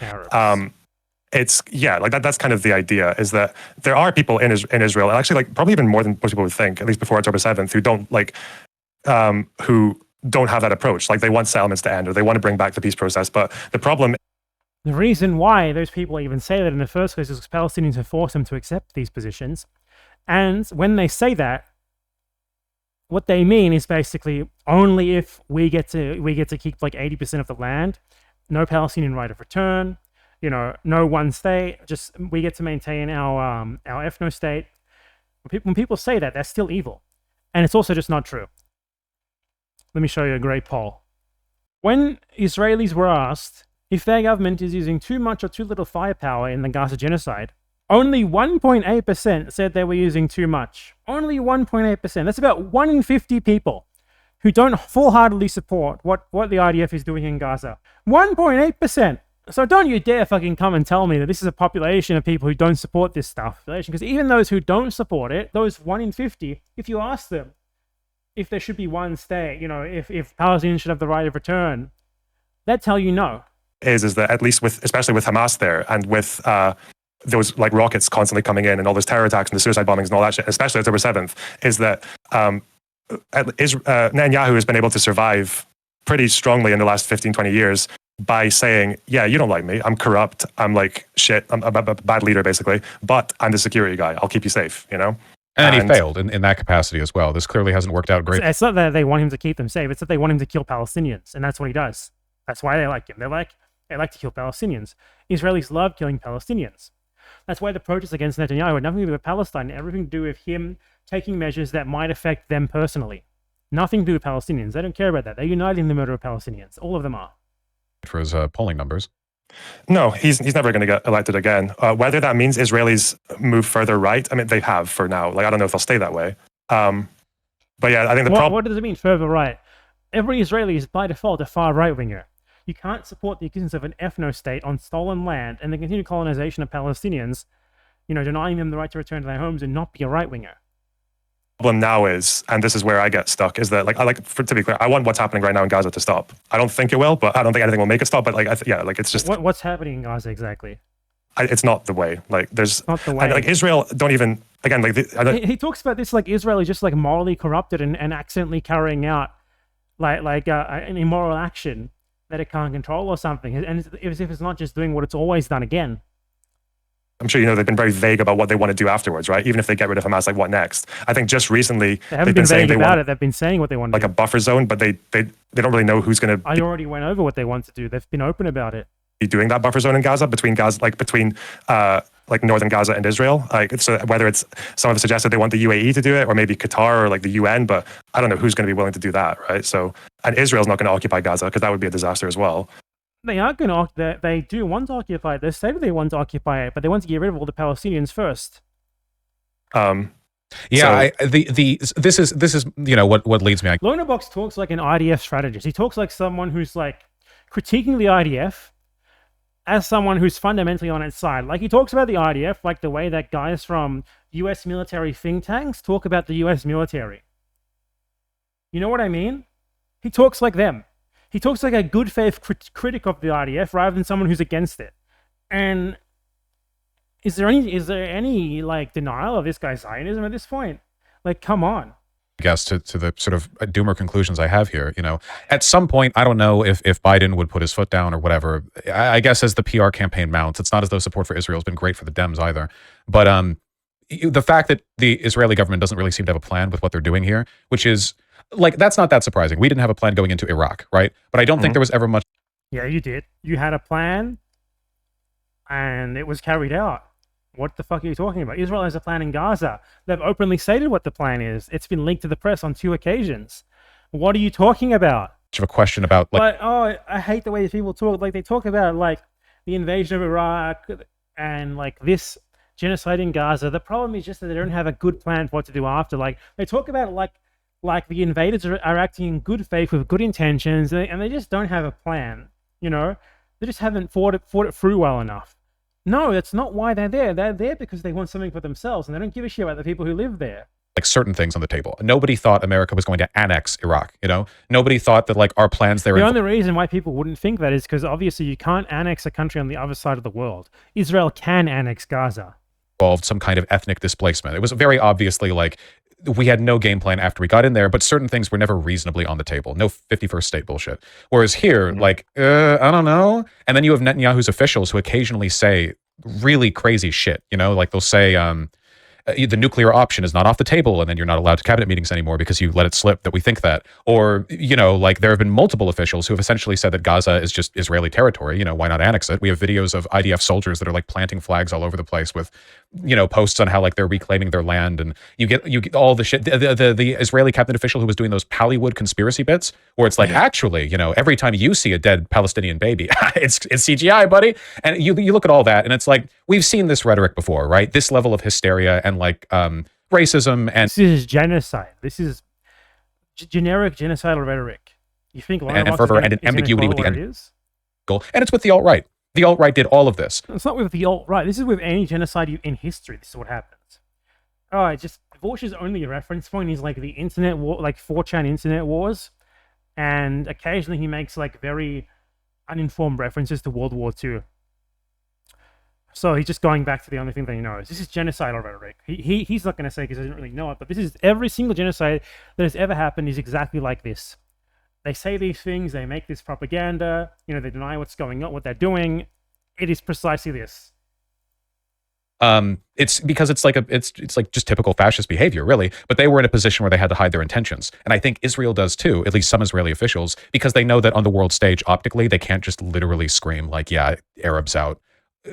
it's, like that's kind of the idea, is that there are people in Israel, and actually like probably even more than most people would think, at least before October 7th, who don't like, who don't have that approach. Like they want settlements to end, or they want to bring back the peace process. But the problem, the reason why those people even say that in the first place is because Palestinians have forced them to accept these positions. And when they say that, what they mean is basically only if we get to keep like 80% of the land, no Palestinian right of return, no one state, just we get to maintain our ethno state. When people say that, that's still evil. And it's also just not true. Let me show you a great poll. When Israelis were asked if their government is using too much or too little firepower in the Gaza genocide, only 1.8% said they were using too much. Only 1.8%. That's about 1 in 50 people who don't full-heartedly support what the IDF is doing in Gaza. 1.8%. So don't you dare fucking come and tell me that this is a population of people who don't support this stuff. Because even those who don't support it, those 1 in 50, if you ask them if there should be one state, if Palestinians should have the right of return, they'd tell you no. Is that at least especially with Hamas there, and with those like rockets constantly coming in, and all those terror attacks and the suicide bombings and all that shit, especially October 7th, is that Netanyahu has been able to survive pretty strongly in the last 15, 20 years by saying, yeah, you don't like me, I'm corrupt, I'm like shit, I'm a bad leader basically, but I'm the security guy, I'll keep you safe, And he failed in that capacity as well. This clearly hasn't worked out great. It's not that they want him to keep them safe, it's that they want him to kill Palestinians, and that's what he does. That's why they like him. They like to kill Palestinians. Israelis love killing Palestinians. That's why the protests against Netanyahu had nothing to do with Palestine, everything to do with him taking measures that might affect them personally. Nothing to do with Palestinians. They don't care about that. They're united in the murder of Palestinians. All of them are. For his polling numbers. No, he's never going to get elected again. Whether that means Israelis move further right, I mean, they have for now. Like, I don't know if they'll stay that way. But yeah, I think the problem... What does it mean, further right? Every Israeli is by default a far right-winger. You can't support the existence of an ethno-state on stolen land and the continued colonization of Palestinians, denying them the right to return to their homes and not be a right-winger. The problem now is, and this is where I get stuck, is that to be clear, I want what's happening right now in Gaza to stop. I don't think it will, but I don't think anything will make it stop. But it's just what's happening in Gaza exactly. It's not the way. Like there's not the way. And, like Israel don't even again like he talks about this like Israel is just like morally corrupted and accidentally carrying out an immoral action that it can't control or something, and it's as if it's not just doing what it's always done again. I'm sure they've been very vague about what they want to do afterwards, right? Even if they get rid of Hamas, like what next? I think just recently they haven't been vague about it. They've been saying what they want to do. Like a buffer zone, but they don't really know who's going to. I already went over what they want to do. They've been open about it. Be doing that buffer zone in Gaza between like northern Gaza and Israel. Like, so whether it's some have suggested they want the UAE to do it, or maybe Qatar or like the UN, but I don't know who's going to be willing to do that, right? So, and Israel's not going to occupy Gaza because that would be a disaster as well. They are going to. They do want to occupy it. They say they want to occupy it, but they want to get rid of all the Palestinians first. Yeah, so, this is what leads me. LonerBox talks like an IDF strategist. He talks like someone who's like critiquing the IDF as someone who's fundamentally on its side. Like he talks about the IDF like the way that guys from US military think tanks talk about the US military. You know what I mean? He talks like them. He talks like a good faith critic of the IDF rather than someone who's against it. And is there any like denial of this guy's Zionism at this point? Like, come on. I guess to the sort of doomer conclusions I have here, at some point, I don't know if Biden would put his foot down or whatever. I guess as the PR campaign mounts, it's not as though support for Israel has been great for the Dems either. But the fact that the Israeli government doesn't really seem to have a plan with what they're doing here, which is like, that's not that surprising. We didn't have a plan going into Iraq, right? But I don't think there was ever much. Yeah, you did. You had a plan and it was carried out. What the fuck are you talking about? Israel has a plan in Gaza. They've openly stated what the plan is. It's been leaked to the press on 2 occasions. What are you talking about? Much of a question about like. But, I hate the way people talk. Like they talk about like the invasion of Iraq and like this genocide in Gaza. The problem is just that they don't have a good plan for what to do after. Like they talk about like the invaders are acting in good faith with good intentions, and they just don't have a plan. They just haven't fought it through well enough. No, that's not why they're there. They're there because they want something for themselves, and they don't give a shit about the people who live there. Like certain things on the table. Nobody thought America was going to annex Iraq, Nobody thought that like our plans there. The only reason why people wouldn't think that is because obviously you can't annex a country on the other side of the world. Israel can annex Gaza. Involved some kind of ethnic displacement. It was very obviously like we had no game plan after we got in there, but certain things were never reasonably on the table. No 51st state bullshit. Whereas here, like, I don't know. And then you have Netanyahu's officials who occasionally say really crazy shit, like they'll say, the nuclear option is not off the table, and then you're not allowed to cabinet meetings anymore because you let it slip that we think that. Or, like there have been multiple officials who have essentially said that Gaza is just Israeli territory, why not annex it? We have videos of IDF soldiers that are like planting flags all over the place with, posts on how like they're reclaiming their land, and you get all the shit. The Israeli cabinet official who was doing those Pallywood conspiracy bits where it's like, actually, every time you see a dead Palestinian baby, it's CGI, buddy. And you look at all that and it's like, we've seen this rhetoric before, right? This level of hysteria and like racism and this is genocide. This is generic genocidal rhetoric. You think and fervor and an ambiguity with the end goal, and it's with the alt-right. The alt-right did all of this. It's not with the alt-right. This is with any genocide in history. This is what happens. Just Vaush's only reference point is like the internet war, like 4chan internet wars, and occasionally he makes like very uninformed references to World War II. So he's just going back to the only thing that he knows. This is genocidal rhetoric. He's not going to say because he doesn't really know it, but this is every single genocide that has ever happened is exactly like this. They say these things, they make this propaganda, they deny what's going on, what they're doing. It is precisely this. It's because it's like just typical fascist behavior, really. But they were in a position where they had to hide their intentions. And I think Israel does too, at least some Israeli officials, because they know that on the world stage, optically, they can't just literally scream like, yeah, Arabs out,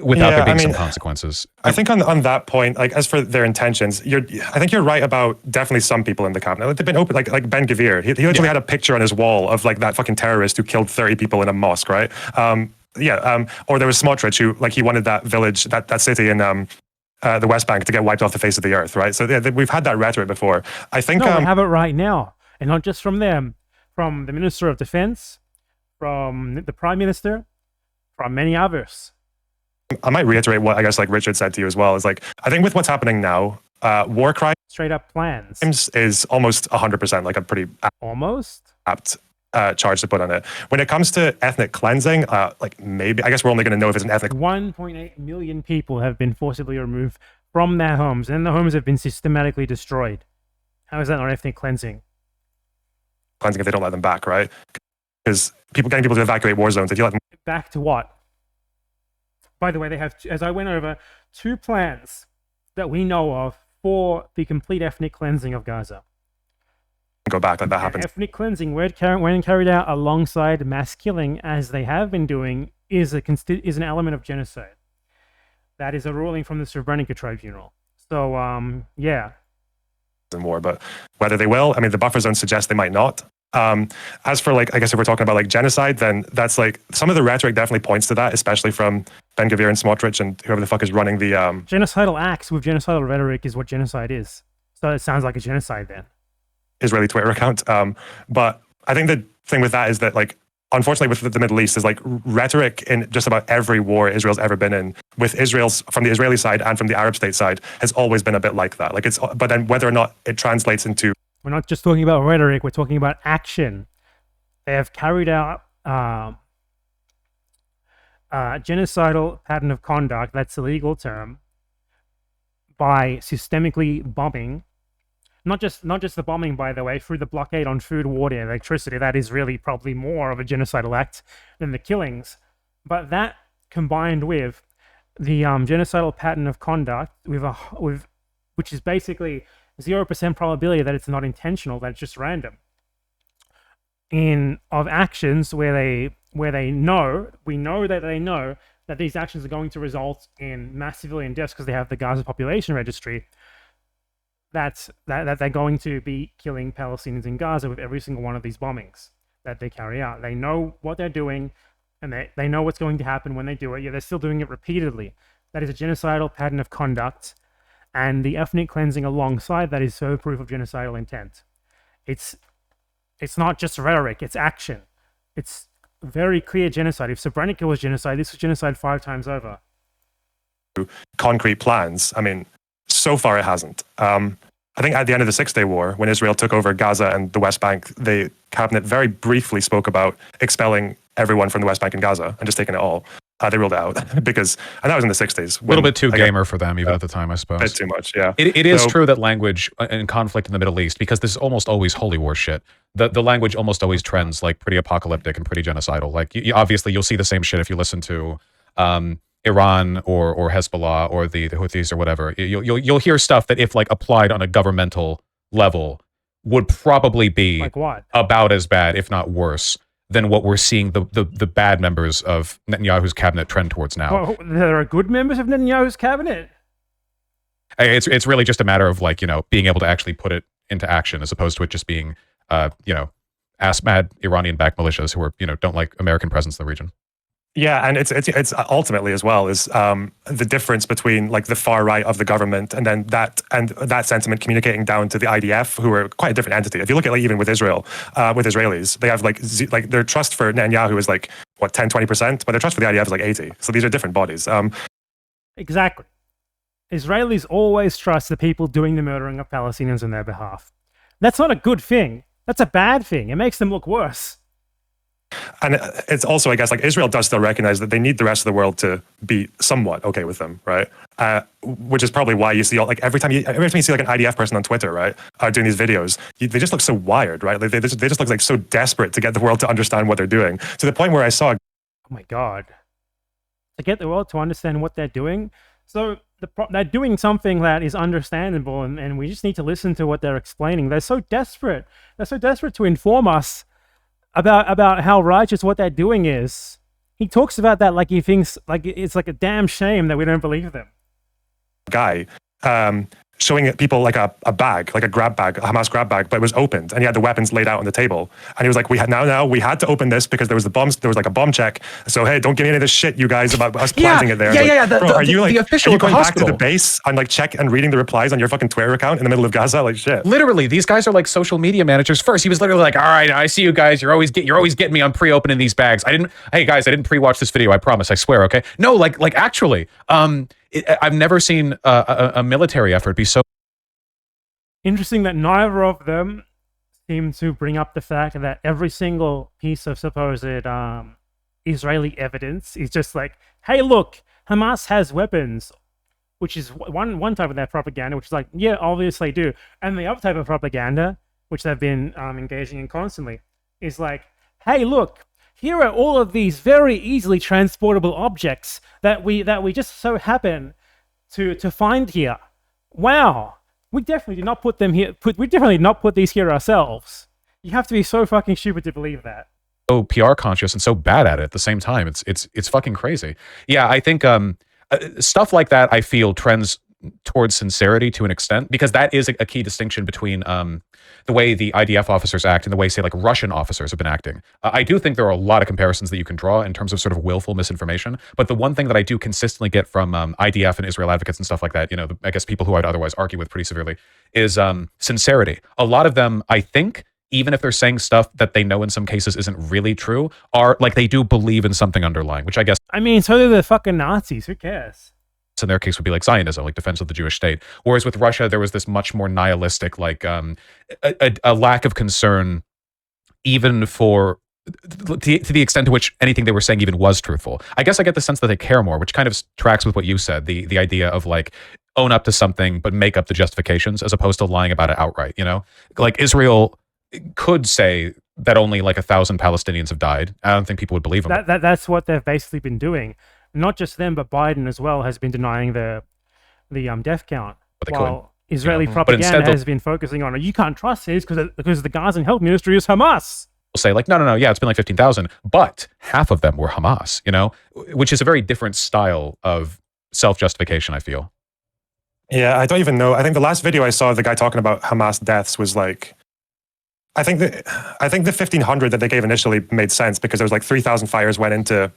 without there being some consequences. I think on that point, like as for their intentions, I think you're right about definitely some people in the cabinet. Like, they've been open, like Ben Gvir. He literally had a picture on his wall of like that fucking terrorist who killed 30 people in a mosque, right? Or there was Smotrich who like he wanted that village, that city in the West Bank to get wiped off the face of the earth, right? So yeah, we've had that rhetoric before. I think we have it right now, and not just from them, from the Minister of Defense, from the Prime Minister, from many others. I might reiterate what I guess like Richard said to you as well. Is like I think with what's happening now, war crimes straight up plans is almost 100% like a pretty apt charge to put on it. When it comes to ethnic cleansing, like maybe I guess we're only going to know if it's an ethnic. 1.8 million people have been forcibly removed from their homes, and the homes have been systematically destroyed. How is that not ethnic cleansing? Cleansing if they don't let them back, right? Because getting people to evacuate war zones. If you let them back to what? By the way, they have, as I went over, 2 plans that we know of for the complete ethnic cleansing of Gaza. Go back, like that happens. Ethnic cleansing, when carried out alongside mass killing, as they have been doing, is an element of genocide. That is a ruling from the Srebrenica Tribunal. So, yeah. War, but whether they will, I mean, the buffer zone suggests they might not. As for like, I guess if we're talking about like genocide, then that's like some of the rhetoric definitely points to that, especially from Ben-Gvir and Smotrich and whoever the fuck is running the genocidal acts with genocidal rhetoric is what genocide is. So it sounds like a genocide then. Israeli Twitter account. But I think the thing with that is that, like, unfortunately with the Middle East is like rhetoric in just about every war Israel's ever been in, with Israel's from the Israeli side and from the Arab state side, has always been a bit like that. Like but then whether or not it translates into, we're not just talking about rhetoric, we're talking about action. They have carried out genocidal pattern of conduct, that's a legal term, by systemically bombing, not just the bombing, by the way, through the blockade on food, water, and electricity. That is really probably more of a genocidal act than the killings. But that combined with the genocidal pattern of conduct, which is basically 0% probability that it's not intentional, that it's just random, of actions where they know that these actions are going to result in mass civilian deaths because they have the Gaza population registry, that they're going to be killing Palestinians in Gaza with every single one of these bombings that they carry out. They know what they're doing, and they know what's going to happen when they do it, yet they're still doing it repeatedly. That is a genocidal pattern of conduct, and the ethnic cleansing alongside that is so proof of genocidal intent. It's not just rhetoric, it's action. It's very clear genocide. If Srebrenica was genocide, this was genocide 5 times over. Concrete plans. I mean, so far it hasn't. I think at the end of the 6-Day War, when Israel took over Gaza and the West Bank, the cabinet very briefly spoke about expelling everyone from the West Bank and Gaza and just taking it all. They ruled it out because, and that was in the 60s. A little bit too gamer for them, even at the time, I suppose. A bit too much, yeah. It is true that language in conflict in the Middle East, because this is almost always holy war shit, the language almost always trends like pretty apocalyptic and pretty genocidal. Like, obviously, you'll see the same shit if you listen to Iran or Hezbollah or the Houthis or whatever. You'll hear stuff that, if like applied on a governmental level, would probably be like what? About as bad, if not worse, than what we're seeing the bad members of Netanyahu's cabinet trend towards now. Well, there are good members of Netanyahu's cabinet. It's really just a matter of, like, being able to actually put it into action, as opposed to it just being ass-mad Iranian-backed militias who are, don't like American presence in the region. Yeah, and it's ultimately as well is the difference between like the far right of the government and then that sentiment communicating down to the IDF, who are quite a different entity. If you look at, like, even with Israel, with Israelis, they have like their trust for Netanyahu is like what 10-20%, but their trust for the IDF is like 80. So these are different bodies. Exactly. Israelis always trust the people doing the murdering of Palestinians on their behalf. That's not a good thing. That's a bad thing. It makes them look worse. And it's also, I guess, like Israel does still recognize that they need the rest of the world to be somewhat okay with them, right? Which is probably why you see every time you see like an IDF person on Twitter, right, doing these videos, they just look so wired, right? Like they just look like so desperate to get the world to understand what they're doing, to the point where I saw. Oh my God! To get the world to understand what they're doing, so they're doing something that is understandable, and we just need to listen to what they're explaining. They're so desperate. They're so desperate to inform us about how righteous what they're doing is. He talks about that like he thinks like it's like a damn shame that we don't believe them. Guy showing people like a bag, like a grab bag, a Hamas grab bag, but it was opened and he had the weapons laid out on the table. And he was like, we had to open this because there was like a bomb check. So hey, don't give me any of this shit, you guys, about us planting it there. Are you going back to the base and like check and reading the replies on your fucking Twitter account in the middle of Gaza? Like shit. Literally, these guys are like social media managers first. He was literally like, all right, I see you guys. You're always getting me on pre-opening these bags. Hey guys, I didn't pre-watch this video. I promise. I swear. Okay. No, like actually, I've never seen a military effort be so interesting that neither of them seem to bring up the fact that every single piece of supposed Israeli evidence is just like, hey, look, Hamas has weapons, which is one type of that propaganda, which is like, yeah, obviously they do. And the other type of propaganda, which they've been engaging in constantly, is like, hey, look, here are all of these very easily transportable objects that we just so happen to find here. Wow, we definitely did not put them here. We definitely did not put these here ourselves. You have to be so fucking stupid to believe that. So PR conscious and so bad at it at the same time. It's fucking crazy. Yeah, I think stuff like that, I feel trends towards sincerity to an extent, because that is a key distinction between the way the IDF officers act and the way, say, like Russian officers have been acting. I do think there are a lot of comparisons that you can draw in terms of sort of willful misinformation. But the one thing that I do consistently get from IDF and Israel advocates and stuff like that, I guess people who I'd otherwise argue with pretty severely, is sincerity. A lot of them, I think, even if they're saying stuff that they know in some cases isn't really true, are like they do believe in something underlying, which I guess. I mean, so do the fucking Nazis. Who cares? In their case would be like Zionism, like defense of the Jewish state. Whereas with Russia, there was this much more nihilistic, like a lack of concern, even for to the extent to which anything they were saying even was truthful. I guess I get the sense that they care more, which kind of tracks with what you said, the idea of like own up to something, but make up the justifications as opposed to lying about it outright. Like Israel could say that only like 1,000 Palestinians have died. I don't think people would believe them. That's what they've basically been doing. Not just them, but Biden as well has been denying the death count. But they while Israeli propaganda has been focusing on, you can't trust this because the Gaza Health Ministry is Hamas. Say like, no, yeah, it's been like 15,000, but half of them were Hamas, which is a very different style of self-justification, I feel. Yeah, I don't even know. I think the last video I saw of the guy talking about Hamas deaths was like, I think the 1,500 that they gave initially made sense because there was like 3,000 fires went into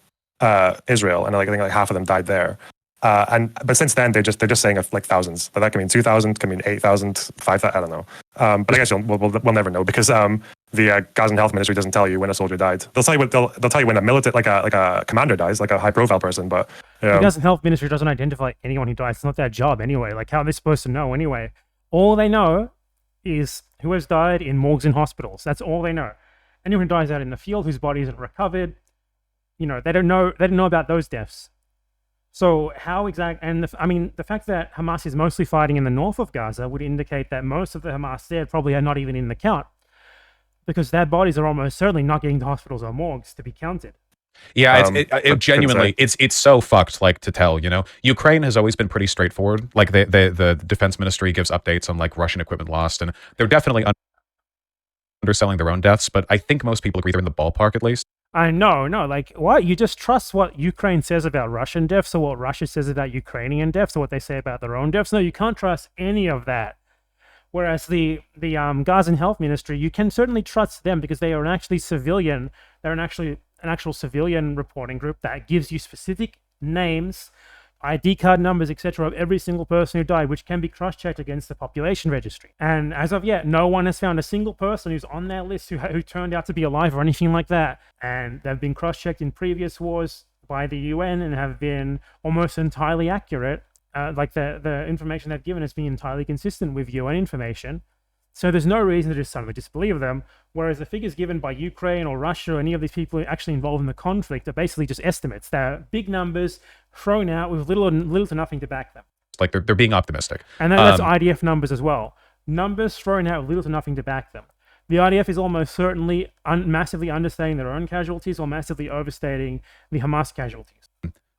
Israel, and I think like half of them died there. But since then they're just saying like thousands. But that can mean 2,000, can mean 8,000, 5,000. I don't know. But I guess we'll never know because the Gaza Health Ministry doesn't tell you when a soldier died. They'll tell you they'll tell you when a military like a commander dies, like a high profile person. But the Gaza Health Ministry doesn't identify anyone who dies. It's not their job anyway. Like how are they supposed to know anyway? All they know is who has died in morgues and hospitals. That's all they know. Anyone who dies out in the field whose body isn't recovered. They don't know about those deaths. So how exact? And the fact that Hamas is mostly fighting in the north of Gaza would indicate that most of the Hamas dead probably are not even in the count, because their bodies are almost certainly not getting to hospitals or morgues to be counted. Yeah, it genuinely, it's so fucked. Like to tell, Ukraine has always been pretty straightforward. Like the defense ministry gives updates on like Russian equipment lost, and they're definitely underselling their own deaths. But I think most people agree they're in the ballpark at least. I know, like what? You just trust what Ukraine says about Russian deaths or what Russia says about Ukrainian deaths or what they say about their own deaths? No, you can't trust any of that. Whereas the Gaza Health Ministry, you can certainly trust them because they are actually civilian. They're an actual civilian reporting group that gives you specific names, ID card numbers, etc. of every single person who died, which can be cross-checked against the population registry. And as of yet, no one has found a single person who's on their list who turned out to be alive or anything like that. And they've been cross-checked in previous wars by the UN and have been almost entirely accurate. Like the information they've given has been entirely consistent with UN information. So there's no reason to just suddenly disbelieve them, whereas the figures given by Ukraine or Russia or any of these people actually involved in the conflict are basically just estimates. They're big numbers thrown out with little to nothing to back them. Like they're being optimistic. And that's IDF numbers as well. Numbers thrown out with little to nothing to back them. The IDF is almost certainly massively understating their own casualties or massively overstating the Hamas casualties.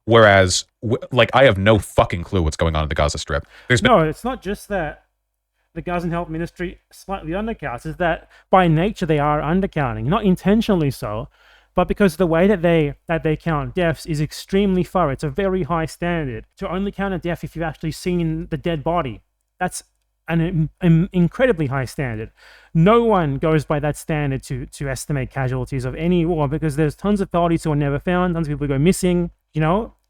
Whereas, like, I have no fucking clue what's going on in the Gaza Strip. No, it's not just that the Gaza Health Ministry slightly undercounts, is that by nature they are undercounting, not intentionally so, but because the way that they count deaths is extremely thorough. It's a very high standard. To only count a death if you've actually seen the dead body, that's an incredibly high standard. No one goes by that standard to estimate casualties of any war, because there's tons of bodies who are never found, tons of people go missing,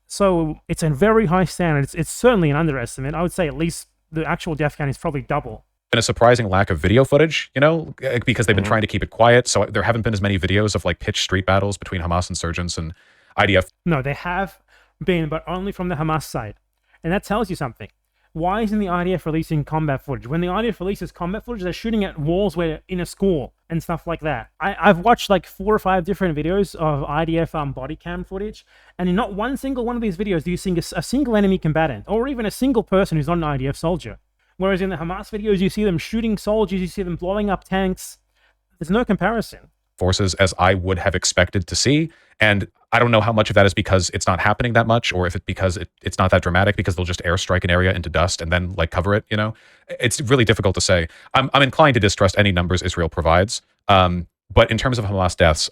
So it's a very high standard. It's certainly an underestimate. I would say at least the actual death count is probably double. Been a surprising lack of video footage, because they've been trying to keep it quiet. So there haven't been as many videos of like pitched street battles between Hamas insurgents and IDF. No, they have been, but only from the Hamas side. And that tells you something. Why isn't the IDF releasing combat footage? When the IDF releases combat footage, they're shooting at walls in a school and stuff like that. I've watched like 4 or 5 different videos of IDF body cam footage, and in not one single one of these videos do you see a single enemy combatant or even a single person who's not an IDF soldier. Whereas in the Hamas videos, you see them shooting soldiers, you see them blowing up tanks. There's no comparison. Forces as I would have expected to see. And I don't know how much of that is because it's not happening that much, or if it's because it's not that dramatic, because they'll just airstrike an area into dust and then like cover it. It's really difficult to say. I'm inclined to distrust any numbers Israel provides. But in terms of Hamas deaths,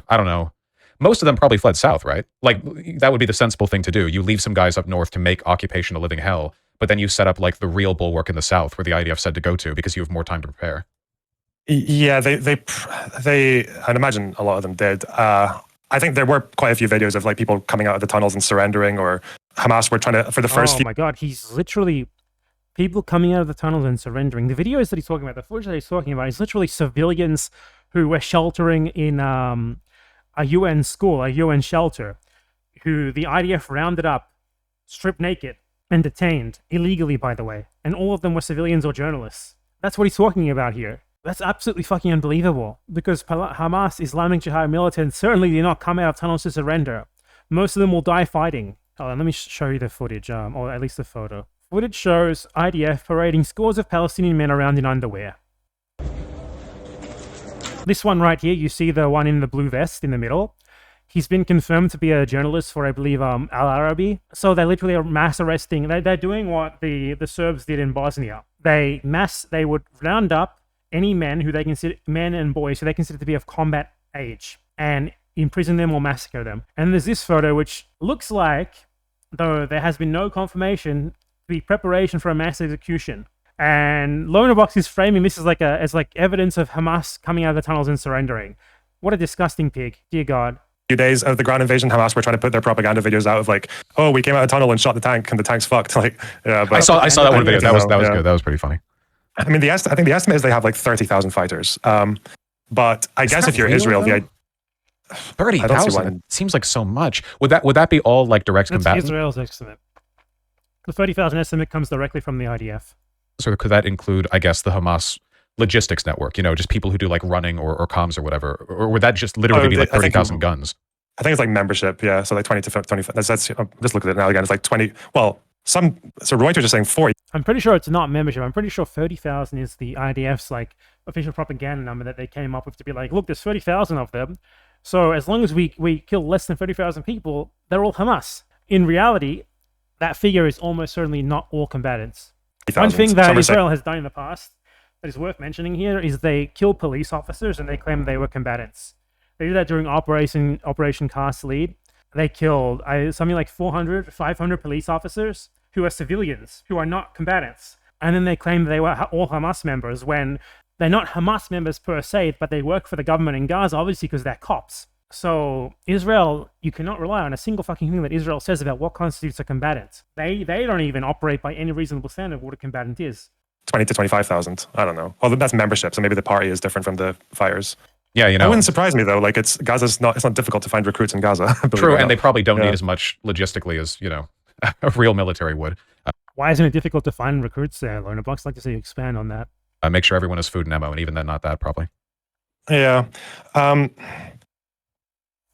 I don't know. most of them probably fled south, right? Like, that would be the sensible thing to do. You leave some guys up north to make occupation a living hell, but then you set up like the real bulwark in the south where the IDF said to go to because you have more time to prepare. Yeah, I'd imagine a lot of them did. I think there were quite a few videos of like people coming out of the tunnels and surrendering, or Hamas were trying to, for the first Oh my god, he's literally people coming out of the tunnels and surrendering. The videos that he's talking about, the footage that he's talking about, is literally civilians who were sheltering in a UN school, a UN shelter, who the IDF rounded up, stripped naked, and detained, illegally, by the way. And all of them were civilians or journalists. That's what he's talking about here. That's absolutely fucking unbelievable, because Hamas, Islamic Jihad militants certainly did not come out of tunnels to surrender. Most of them will die fighting. Hold on, let me show you the footage, or at least the photo. Footage shows IDF parading scores of Palestinian men around in underwear. This one right here, you see the one in the blue vest in the middle. He's been confirmed to be a journalist for, I believe, Al Arabi. So they literally are mass arresting. They're doing what the Serbs did in Bosnia. They would round up any men who they consider, men and boys who they consider to be of combat age, and imprison them or massacre them. And there's this photo which looks like, though there has been no confirmation, to be preparation for a mass execution. And LonerBox is framing this as like evidence of Hamas coming out of the tunnels and surrendering. What a disgusting pig, dear God. Few days of the ground invasion, Hamas were trying to put their propaganda videos out of like, oh, we came out of a tunnel and shot the tank, and the tank's fucked. Like, yeah, but I saw that one video. That was good. That was pretty funny. I mean, I think the estimate is they have like 30,000 fighters. But I guess if you're Israel, 30,000 seems like so much. Would that be all like direct combatants? That's Israel's estimate. The 30,000 estimate comes directly from the IDF. So could that include, I guess, the Hamas logistics network? You know, just people who do like running or comms or whatever, or would that just literally be like 30,000 guns? I think it's like membership, yeah. So like 20 to 25. That's just look at it now again. It's like 20. Well, so Reuters is saying 40. I'm pretty sure it's not membership. I'm pretty sure 30,000 is the IDF's like official propaganda number that they came up with to be like, look, there's 30,000 of them. So as long as we kill less than 30,000 people, they're all Hamas. In reality, that figure is almost certainly not all combatants. One thing that Israel has done in the past that is worth mentioning here is they killed police officers and they claimed they were combatants. They did that during Operation Cast Lead. They killed something like 400, 500 police officers who are civilians, who are not combatants. And then they claimed they were all Hamas members when they're not Hamas members per se, but they work for the government in Gaza, obviously because they're cops. So Israel, you cannot rely on a single fucking thing that Israel says about what constitutes a combatant. They don't even operate by any reasonable standard of what a combatant is. 20 to 25,000. I don't know. Well, that's membership, so maybe the party is different from the fighters. Yeah, you know. It wouldn't surprise me though. Like it's not difficult to find recruits in Gaza. True, and they probably don't need as much logistically as, you know, a real military would. Why isn't it difficult to find recruits there, LonerBox? I'd like to see you expand on that. Make sure everyone has food and ammo, and even then, not that probably. Yeah.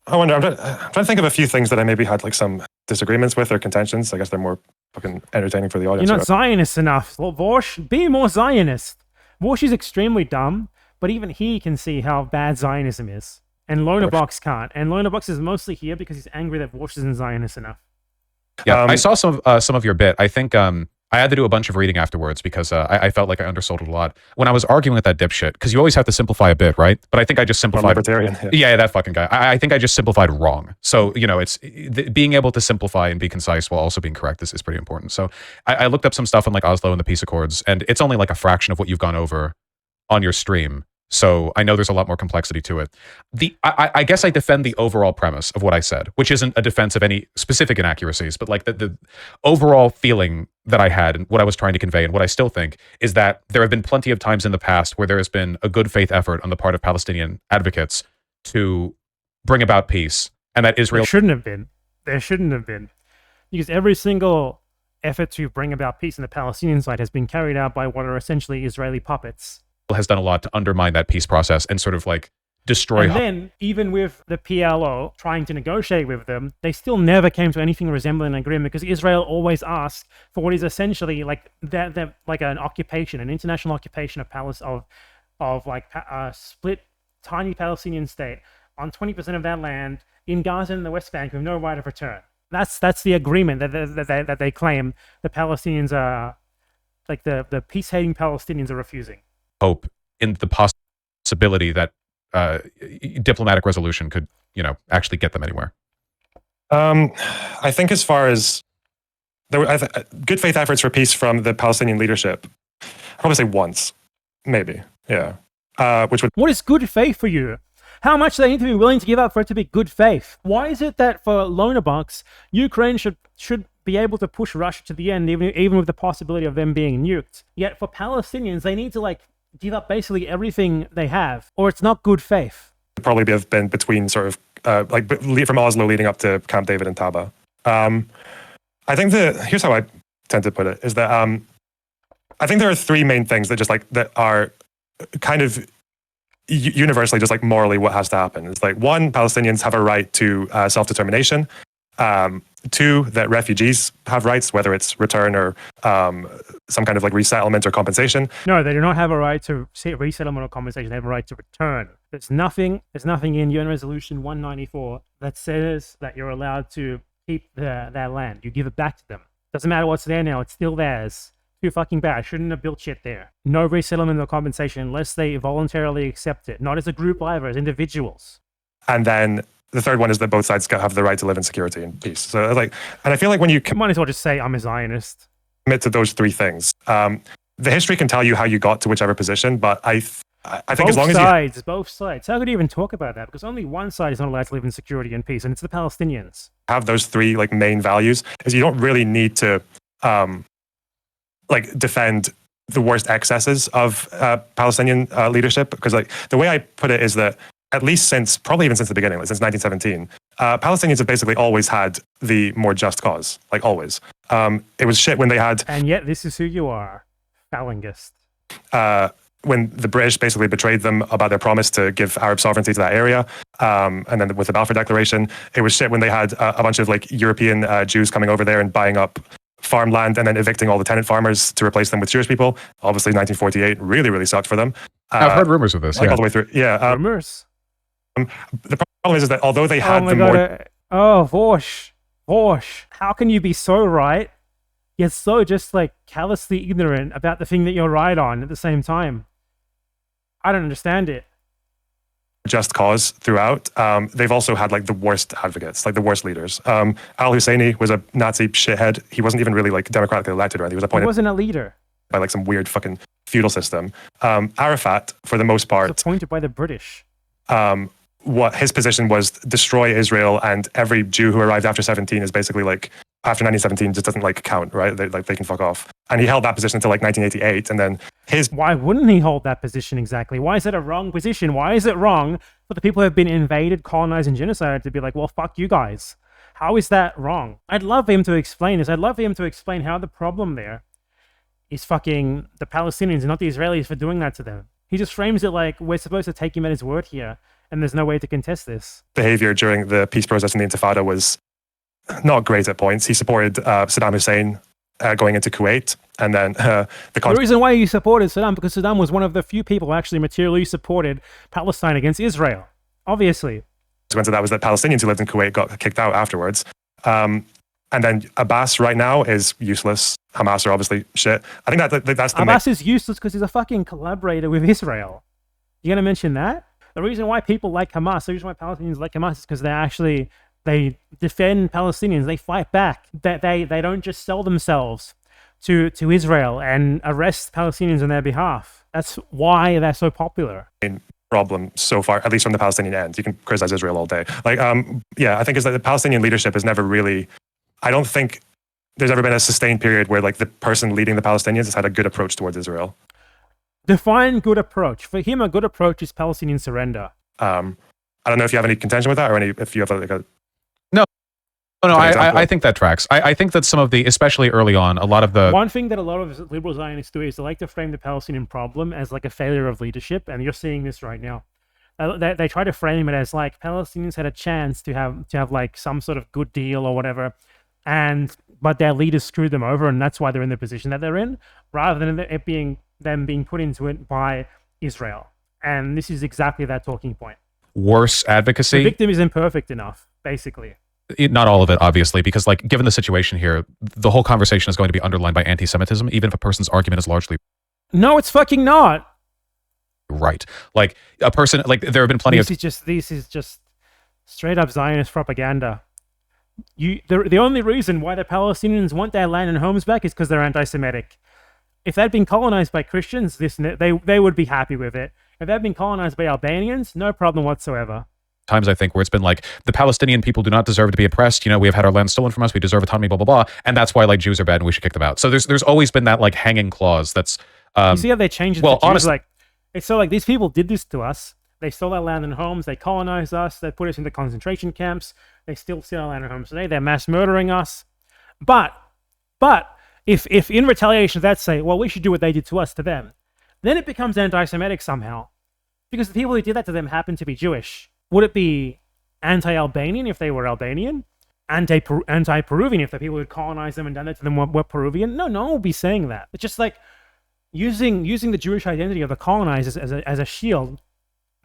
I wonder, I'm trying to think of a few things that I maybe had like some disagreements with or contentions. I guess they're more fucking entertaining for the audience. You're not Zionist enough. Well, Vaush, be more Zionist. Vaush is extremely dumb, but even he can see how bad Zionism is. And LonerBox can't. And LonerBox is mostly here because he's angry that Vaush isn't Zionist enough. Yeah, I saw some of your bit. I think I had to do a bunch of reading afterwards because I felt like I undersold it a lot when I was arguing with that dipshit. Because you always have to simplify a bit, right? But I think I just simplified. Libertarian. Yeah, that fucking guy. I think I just simplified wrong. So you know, it's being able to simplify and be concise while also being correct is pretty important. So I looked up some stuff on like Oslo and the peace accords, and it's only like a fraction of what you've gone over on your stream. So I know there's a lot more complexity to it. I guess I defend the overall premise of what I said, which isn't a defense of any specific inaccuracies, but like the overall feeling that I had and what I was trying to convey and what I still think is that there have been plenty of times in the past where there has been a good faith effort on the part of Palestinian advocates to bring about peace, and that Israel... There shouldn't have been. There shouldn't have been. Because every single effort to bring about peace in the Palestinian side has been carried out by what are essentially Israeli puppets. Has done a lot to undermine that peace process and sort of like destroy. And then, even with the PLO trying to negotiate with them, they still never came to anything resembling an agreement because Israel always asked for what is essentially like like an occupation, an international occupation of Palestine, of like a split tiny Palestinian state on 20% of that land in Gaza and the West Bank with no right of return. That's the agreement that they claim the Palestinians are, like the peace-hating Palestinians are refusing. Hope in the possibility that diplomatic resolution could, actually get them anywhere? I think as far as there were good faith efforts for peace from the Palestinian leadership, I'd probably say once, maybe, yeah. What is good faith for you? How much do they need to be willing to give up for it to be good faith? Why is it that for LonerBox, Ukraine should be able to push Russia to the end, even with the possibility of them being nuked? Yet for Palestinians, they need to give up basically everything they have, or it's not good faith. Probably have been between sort of from Oslo leading up to Camp David and Taba. I think here's how I tend to put it is that I think there are three main things that that are kind of universally just morally what has to happen. It's one, Palestinians have a right to self-determination. Two, that refugees have rights, whether it's return or some kind of resettlement or compensation. No, they do not have a right to resettlement or compensation. They have a right to return. There's nothing in UN Resolution 194 that says that you're allowed to keep their land. You give it back to them. Doesn't matter what's there now. It's still theirs. Too fucking bad. Shouldn't have built shit there. No resettlement or compensation unless they voluntarily accept it. Not as a group either, as individuals. And then the third one is that both sides have the right to live in security and peace. So and I feel when you might as well just say I'm a Zionist. Commit to those three things. The history can tell you how you got to whichever position, but I think as long as both sides. How could you even talk about that? Because only one side is not allowed to live in security and peace, and it's the Palestinians. Have those three main values is you don't really need to defend the worst excesses of Palestinian leadership, because the way I put it is that at least probably even since the beginning, since 1917, Palestinians have basically always had the more just cause, always. It was shit when they had... And yet this is who you are, Falangist. When the British basically betrayed them about their promise to give Arab sovereignty to that area, and then with the Balfour Declaration, it was shit when they had a bunch of European Jews coming over there and buying up farmland and then evicting all the tenant farmers to replace them with Jewish people. Obviously, 1948 really, really sucked for them. I've heard rumors of this. All the way through. Yeah. Rumors? The problem is that although they had Vaush, how can you be so right, yet so just callously ignorant about the thing that you're right on at the same time? I don't understand it. Just cause throughout. They've also had the worst advocates, the worst leaders. Al Husseini was a Nazi shithead. He wasn't even really democratically elected or anything. He was appointed. He wasn't a leader. By some weird fucking feudal system. Arafat, for the most part, was appointed by the British. What his position was: destroy Israel, and every Jew who arrived after 17 is basically after 1917 just doesn't count, right? They can fuck off. And he held that position until 1988, and then Why wouldn't he hold that position exactly? Why is it a wrong position? Why is it wrong for the people who have been invaded, colonized, and genocided to be well, fuck you guys? How is that wrong? I'd love for him to explain this. I'd love for him to explain how the problem there is fucking the Palestinians and not the Israelis for doing that to them. He just frames it we're supposed to take him at his word here, and there's no way to contest this. Behavior during the peace process in the Intifada was not great at points. He supported Saddam Hussein going into Kuwait, and then the reason why he supported Saddam, because Saddam was one of the few people who actually materially supported Palestine against Israel, obviously. The consequence of that was that Palestinians who lived in Kuwait got kicked out afterwards. And then Abbas right now is useless. Hamas are obviously shit. I think that's the Abbas is useless because he's a fucking collaborator with Israel. You gonna mention that? The reason why people like Hamas, the reason why Palestinians like Hamas is because they defend Palestinians. They fight back. They don't just sell themselves to Israel and arrest Palestinians on their behalf. That's why they're so popular. Problem so far, at least from the Palestinian end. You can criticize Israel all day. I think is that the Palestinian leadership has never really... I don't think there's ever been a sustained period where the person leading the Palestinians has had a good approach towards Israel. Define good approach. For him, a good approach is Palestinian surrender. I don't know if you have any contention with that, or if you have No, I think that tracks. I think that some of the, especially early on, a lot of the... One thing that a lot of liberal Zionists do is they like to frame the Palestinian problem as a failure of leadership, and you're seeing this right now. They try to frame it as Palestinians had a chance to have some sort of good deal or whatever, but their leaders screwed them over, and that's why they're in the position that they're in, rather than it being them being put into it by Israel. And this is exactly that talking point. Worse advocacy. The victim is imperfect enough, basically. Not all of it, obviously, because given the situation here, the whole conversation is going to be underlined by anti-Semitism, even if a person's argument is largely... No, it's fucking not. right. Like a person, like there have been plenty this is just straight up Zionist propaganda. The only reason why the Palestinians want their land and homes back is because they're anti-Semitic. If they'd been colonized by Christians, they would be happy with it. If they'd been colonized by Albanians, no problem whatsoever. Times I think where it's been like the Palestinian people do not deserve to be oppressed. You know, we have had our land stolen from us. We deserve autonomy. Blah blah blah. And that's why like Jews are bad and we should kick them out. So there's always been that like hanging clause. That's you see how they changed it. Well, to Jews? honestly, Like it's so like these people did this to us. They stole our land and homes. They colonized us. They put us into concentration camps. They still steal our land and homes today. They're mass murdering us. But if in retaliation that's say, well, we should do what they did to us to them, then it becomes anti-Semitic somehow, because the people who did that to them happen to be Jewish. Would it be anti-Albanian if they were Albanian? Anti-Peruvian if the people who had colonized them and done that to them were Peruvian? No one will be saying that. It's just like using the Jewish identity of the colonizers as a shield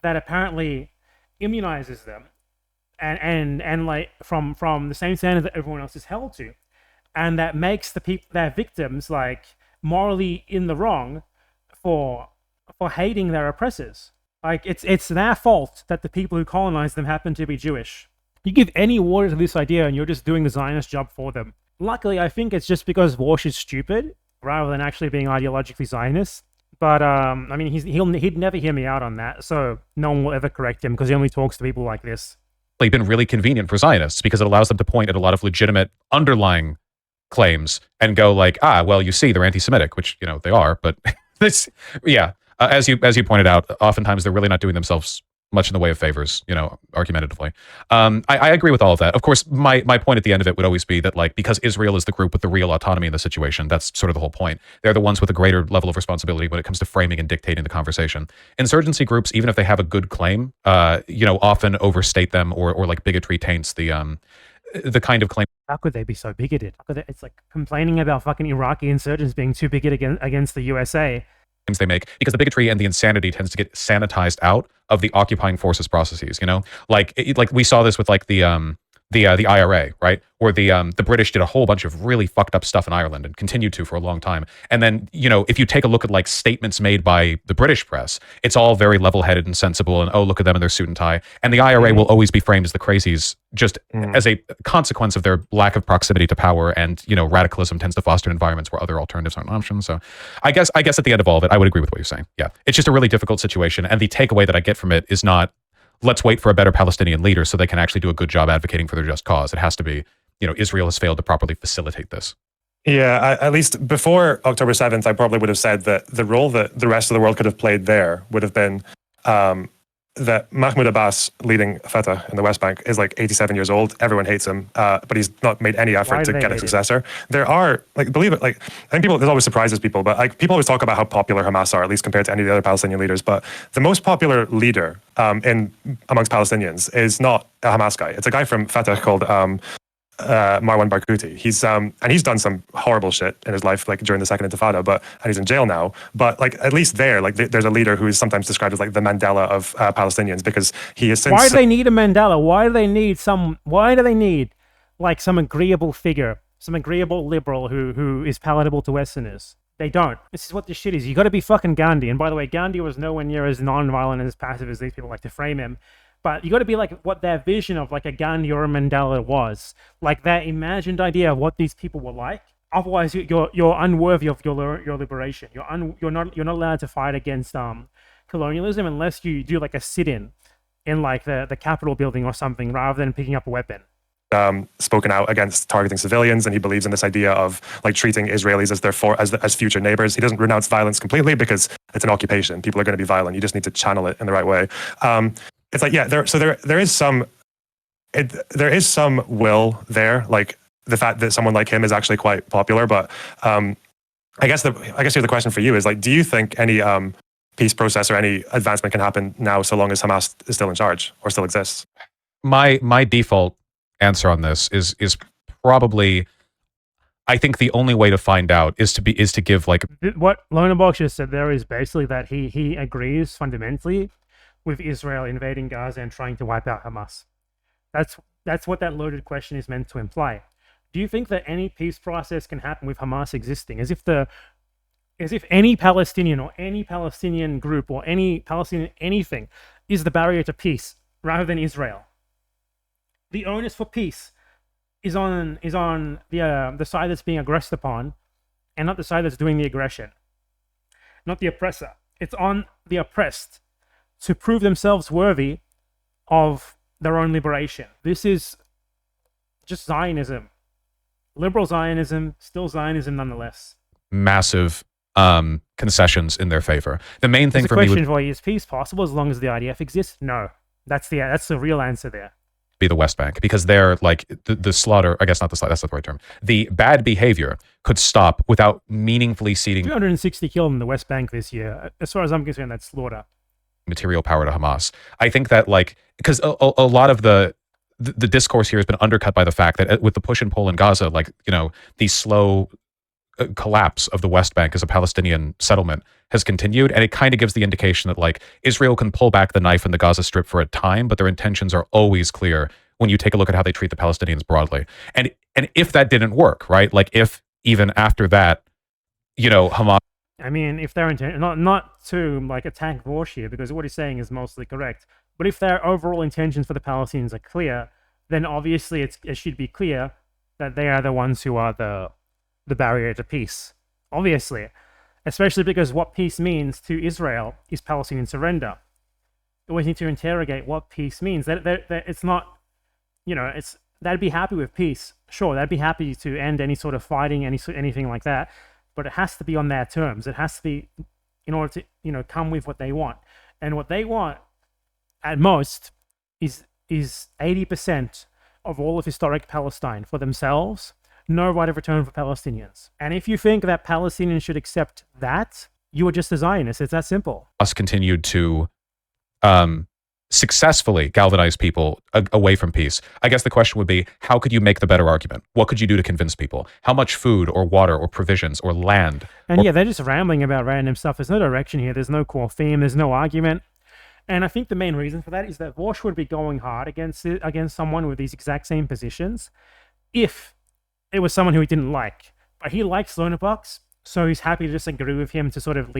that apparently immunizes them and like from the same standard that everyone else is held to, and that makes their victims like morally in the wrong for hating their oppressors. Like it's their fault that the people who colonized them happen to be Jewish. You give any water to this idea and you're just doing the Zionist job for them. Luckily, I think it's just because Vaush is stupid rather than actually being ideologically Zionist. But I mean, he'd never hear me out on that, so no one will ever correct him because he only talks to people like this. Been really convenient for Zionists because it allows them to point at a lot of legitimate underlying claims and go like, well, you see, they're anti-Semitic, which you know they are, but this, yeah, as you pointed out, oftentimes they're really not doing themselves much in the way of favors, you know, argumentatively. I agree with all of that. Of course, my point at the end of it would always be that, like, because Israel is the group with the real autonomy in the situation, that's sort of the whole point. They're the ones with a greater level of responsibility when it comes to framing and dictating the conversation. Insurgency groups, even if they have a good claim, you know, often overstate them or like bigotry taints the kind of claim. How could they be so bigoted? It's like complaining about fucking Iraqi insurgents being too bigoted against the USA. They make, because the bigotry and the insanity tends to get sanitized out of the occupying forces processes, you know, like we saw this with like the IRA, right? Or the British did a whole bunch of really fucked up stuff in Ireland and continued to for a long time. And then, you know, if you take a look at like statements made by the British press, it's all very level-headed and sensible and, oh, look at them in their suit and tie. And the IRA will always be framed as the crazies just as a consequence of their lack of proximity to power. And, you know, radicalism tends to foster environments where other alternatives aren't options. So I guess at the end of all of it, I would agree with what you're saying. Yeah. It's just a really difficult situation. And the takeaway that I get from it is not, let's wait for a better Palestinian leader so they can actually do a good job advocating for their just cause. It has to be, you know, Israel has failed to properly facilitate this. Yeah, at least before October 7th, I probably would have said that the role that the rest of the world could have played there would have been that Mahmoud Abbas leading Fatah in the West Bank is like 87 years old. Everyone hates him, but he's not made any effort to get a successor. There are, like, believe it, like, I think this always surprises people, but like people always talk about how popular Hamas are, at least compared to any of the other Palestinian leaders. But the most popular leader amongst Palestinians is not a Hamas guy. It's a guy from Fatah called Marwan Barghouti. He's done some horrible shit in his life, like during the Second Intifada, and he's in jail now. But like at least there, like there's a leader who is sometimes described as like the Mandela of Palestinians, because he is. Why do they need a Mandela? Why do they need like some agreeable figure, some agreeable liberal who is palatable to Westerners? They don't. This is what this shit is. You got to be fucking Gandhi. And by the way, Gandhi was nowhere near as non-violent and as passive as these people like to frame him. But you got to be like what their vision of like a Gandhi or a Mandela was, like their imagined idea of what these people were like. Otherwise, you're unworthy of your liberation. You're not allowed to fight against colonialism unless you do like a sit-in in like the Capitol building or something, rather than picking up a weapon. Spoken out against targeting civilians, and he believes in this idea of like treating Israelis as future neighbors. He doesn't renounce violence completely because it's an occupation. People are going to be violent. You just need to channel it in the right way. It's like, yeah, there is some will there, like the fact that someone like him is actually quite popular. But I guess the question for you is like, do you think any peace process or any advancement can happen now, so long as Hamas is still in charge or still exists? My default answer on this is probably, I think the only way to find out is to give like what LonerBox just said there is basically that he agrees fundamentally with Israel invading Gaza and trying to wipe out Hamas. That's what that loaded question is meant to imply. Do you think that any peace process can happen with Hamas existing? As if the as if any Palestinian or any Palestinian group or any Palestinian anything is the barrier to peace rather than Israel. The onus for peace is on the side that's being aggressed upon, and not the side that's doing the aggression. Not the oppressor. It's on the oppressed to prove themselves worthy of their own liberation. This is just Zionism. Liberal Zionism, still Zionism nonetheless. Massive concessions in their favor. The main thing for me would for you, is peace possible as long as the IDF exists? No. That's the real answer there. Be the West Bank, because they're like the slaughter, I guess not the slaughter, that's not the right term. The bad behavior could stop without meaningfully ceding 260 killed in the West Bank this year. As far as I'm concerned, that's slaughter. Material power to Hamas. I think that, like, because a lot of the discourse here has been undercut by the fact that with the push and pull in Gaza, like, you know, the slow collapse of the West Bank as a Palestinian settlement has continued, and it kind of gives the indication that, like, Israel can pull back the knife in the Gaza Strip for a time, but their intentions are always clear when you take a look at how they treat the Palestinians broadly. And if that didn't work, right, like if even after that, you know, Hamas, I mean, if their intent, not to like attack Vaush here, because what he's saying is mostly correct, but if their overall intentions for the Palestinians are clear, then obviously it should be clear that they are the ones who are the barrier to peace. Obviously. Especially because what peace means to Israel is Palestinian surrender. We always need to interrogate what peace means. That it's not, you know, they'd be happy with peace. Sure, they'd be happy to end any sort of fighting, anything like that, but it has to be on their terms. It has to be in order to, you know, come with what they want. And what they want, at most, is 80% of all of historic Palestine for themselves. No right of return for Palestinians. And if you think that Palestinians should accept that, you are just a Zionist. It's that simple. us continued to successfully galvanize people away from peace. I guess the question would be, how could you make the better argument? What could you do to convince people? How much food or water or provisions or land? And yeah, they're just rambling about random stuff. There's no direction here. There's no core theme. There's no argument. And I think the main reason for that is that Vaush would be going hard against someone with these exact same positions if it was someone who he didn't like. But he likes LonerBox, so he's happy to just agree with him to sort of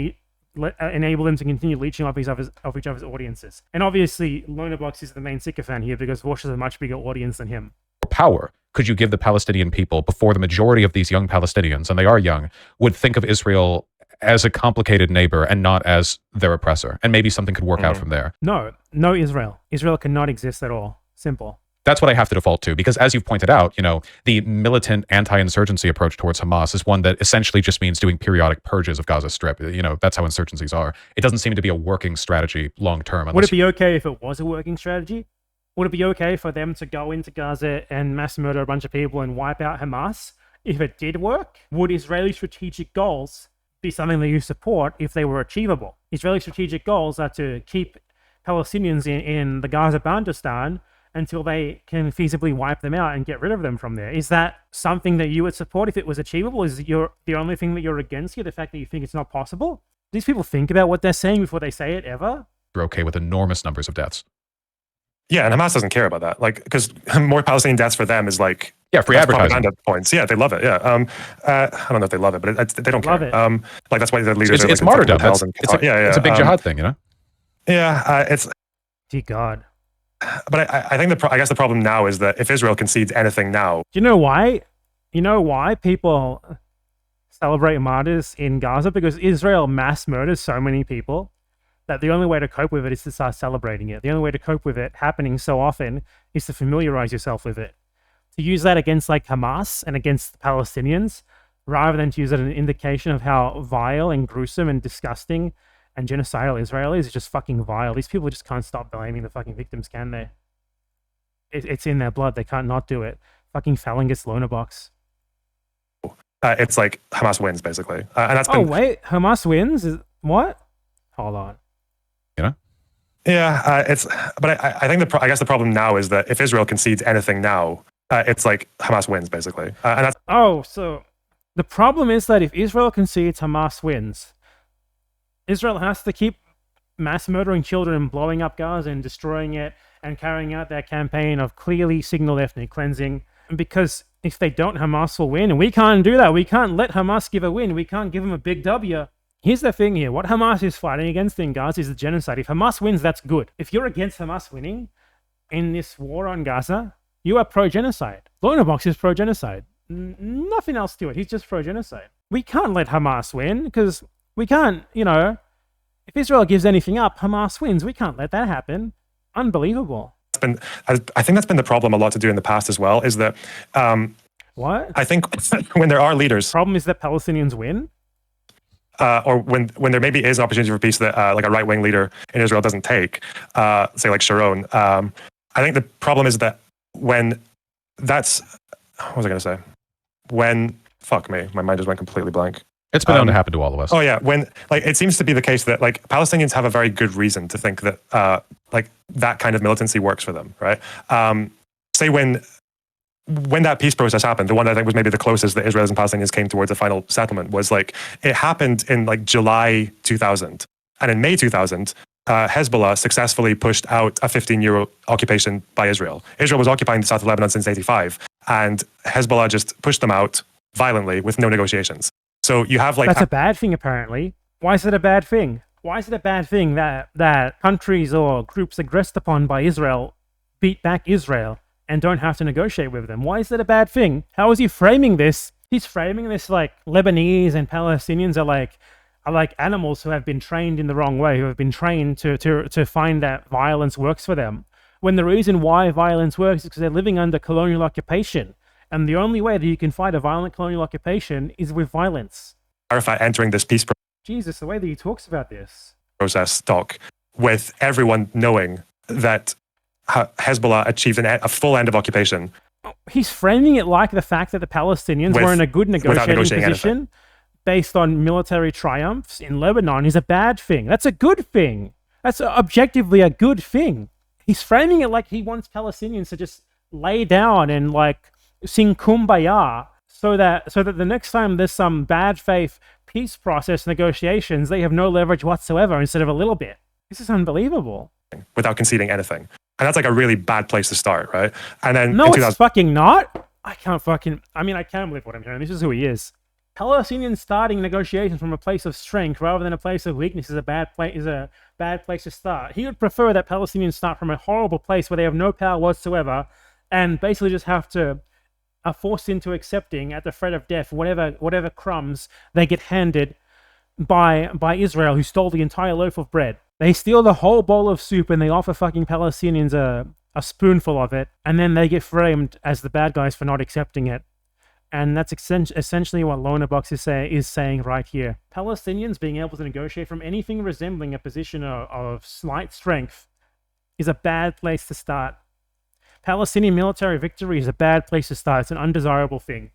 enable him to continue leeching off each other's audiences. And obviously, LonerBox is the main sycophant here because Vaush has a much bigger audience than him. Power could you give the Palestinian people before the majority of these young Palestinians, and they are young, would think of Israel as a complicated neighbor and not as their oppressor? And maybe something could work out from there. No Israel. Israel cannot exist at all. Simple. That's what I have to default to, because as you've pointed out, you know, the militant anti-insurgency approach towards Hamas is one that essentially just means doing periodic purges of Gaza Strip. You know, that's how insurgencies are. It doesn't seem to be a working strategy long term. Would it be okay if it was a working strategy? Would it be okay for them to go into Gaza and mass murder a bunch of people and wipe out Hamas if it did work? Would Israeli strategic goals be something that you support if they were achievable? Israeli strategic goals are to keep Palestinians in the Gaza Bandistan until they can feasibly wipe them out and get rid of them from there. Is that something that you would support if it was achievable? Is the only thing that you're against here the fact that you think it's not possible? These people think about what they're saying before they say it ever? You're okay with enormous numbers of deaths. Yeah, and Hamas doesn't care about that. Like, because more Palestinian deaths for them is like, yeah, free advertising propaganda points. Yeah, they love it. Yeah, I don't know if they love it, but they don't love care. It. Like that's why the leaders. It's martyrdom. It's a big jihad thing, you know. Yeah, it's. Dear God. But I think I guess the problem now is that if Israel concedes anything now, do you know why? You know why people celebrate martyrs in Gaza? Because Israel mass murders so many people that the only way to cope with it is to start celebrating it. The only way to cope with it happening so often is to familiarize yourself with it. To use that against like Hamas and against the Palestinians, rather than to use it as an indication of how vile and gruesome and disgusting and genocidal Israel is just fucking vile. These people just can't stop blaming the fucking victims, can they? It's in their blood. They can't not do it. Fucking Phalangus LonerBox. It's like Hamas wins, basically. And that's been... Oh, wait. Hamas wins? What? Hold on. You know? Yeah, it's... But I think I guess the problem now is that if Israel concedes anything now, it's like Hamas wins, basically. And that's... Oh, so the problem is that if Israel concedes, Hamas wins. Israel has to keep mass murdering children and blowing up Gaza and destroying it and carrying out their campaign of clearly signaled ethnic cleansing because if they don't, Hamas will win, and we can't do that. We can't let Hamas give a win. We can't give them a big W. Here's the thing here. What Hamas is fighting against in Gaza is the genocide. If Hamas wins, that's good. If you're against Hamas winning in this war on Gaza, you are pro-genocide. LonerBox is pro-genocide. Nothing else to it. He's just pro-genocide. We can't let Hamas win because we can't, if Israel gives anything up, Hamas wins. We can't let that happen. Unbelievable. I think that's been the problem a lot to do in the past as well, is that what? I think when there are leaders... The problem is that Palestinians win? Or when there maybe is an opportunity for peace that like a right-wing leader in Israel doesn't take, say like Sharon, I think the problem is that when that's... What was I going to say? When... Fuck me, my mind just went completely blank. It's been known to happen to all of us. Oh yeah, when like it seems to be the case that like Palestinians have a very good reason to think that like that kind of militancy works for them, right? Say when that peace process happened, the one that I think was maybe the closest that Israelis and Palestinians came towards a final settlement was like it happened in like July 2000, and in May 2000. Hezbollah successfully pushed out a 15-year occupation by Israel. Israel was occupying the south of Lebanon since 1985, and Hezbollah just pushed them out violently with no negotiations. So you have like... That's a bad thing, apparently. Why is it a bad thing? Why is it a bad thing that countries or groups aggressed upon by Israel beat back Israel and don't have to negotiate with them? Why is that a bad thing? How is he framing this? He's framing this like Lebanese and Palestinians are like animals who have been trained in the wrong way, who have been trained to find that violence works for them. When the reason why violence works is because they're living under colonial occupation. And the only way that you can fight a violent colonial occupation is with violence. Arafat entering this peace Jesus, the way that he talks about this. Process talk with everyone knowing that Hezbollah achieved a full end of occupation. He's framing it like the fact that the Palestinians were in a good negotiating position based on military triumphs in Lebanon is a bad thing. That's a good thing. That's objectively a good thing. He's framing it like he wants Palestinians to just lay down and like sing Kumbaya so that the next time there's some bad faith peace process negotiations, they have no leverage whatsoever instead of a little bit. This is unbelievable. Without conceding anything. And that's like a really bad place to start, right? And then no, it's fucking not. I can't believe what I'm hearing. This is who he is. Palestinians starting negotiations from a place of strength rather than a place of weakness is a bad place to start. He would prefer that Palestinians start from a horrible place where they have no power whatsoever and basically just have to are forced into accepting at the threat of death whatever crumbs they get handed by Israel, who stole the entire loaf of bread. They steal the whole bowl of soup and they offer fucking Palestinians a spoonful of it, and then they get framed as the bad guys for not accepting it. And that's essentially what LonerBox is saying right here. Palestinians being able to negotiate from anything resembling a position of slight strength is a bad place to start. Palestinian military victory is a bad place to start. It's an undesirable thing.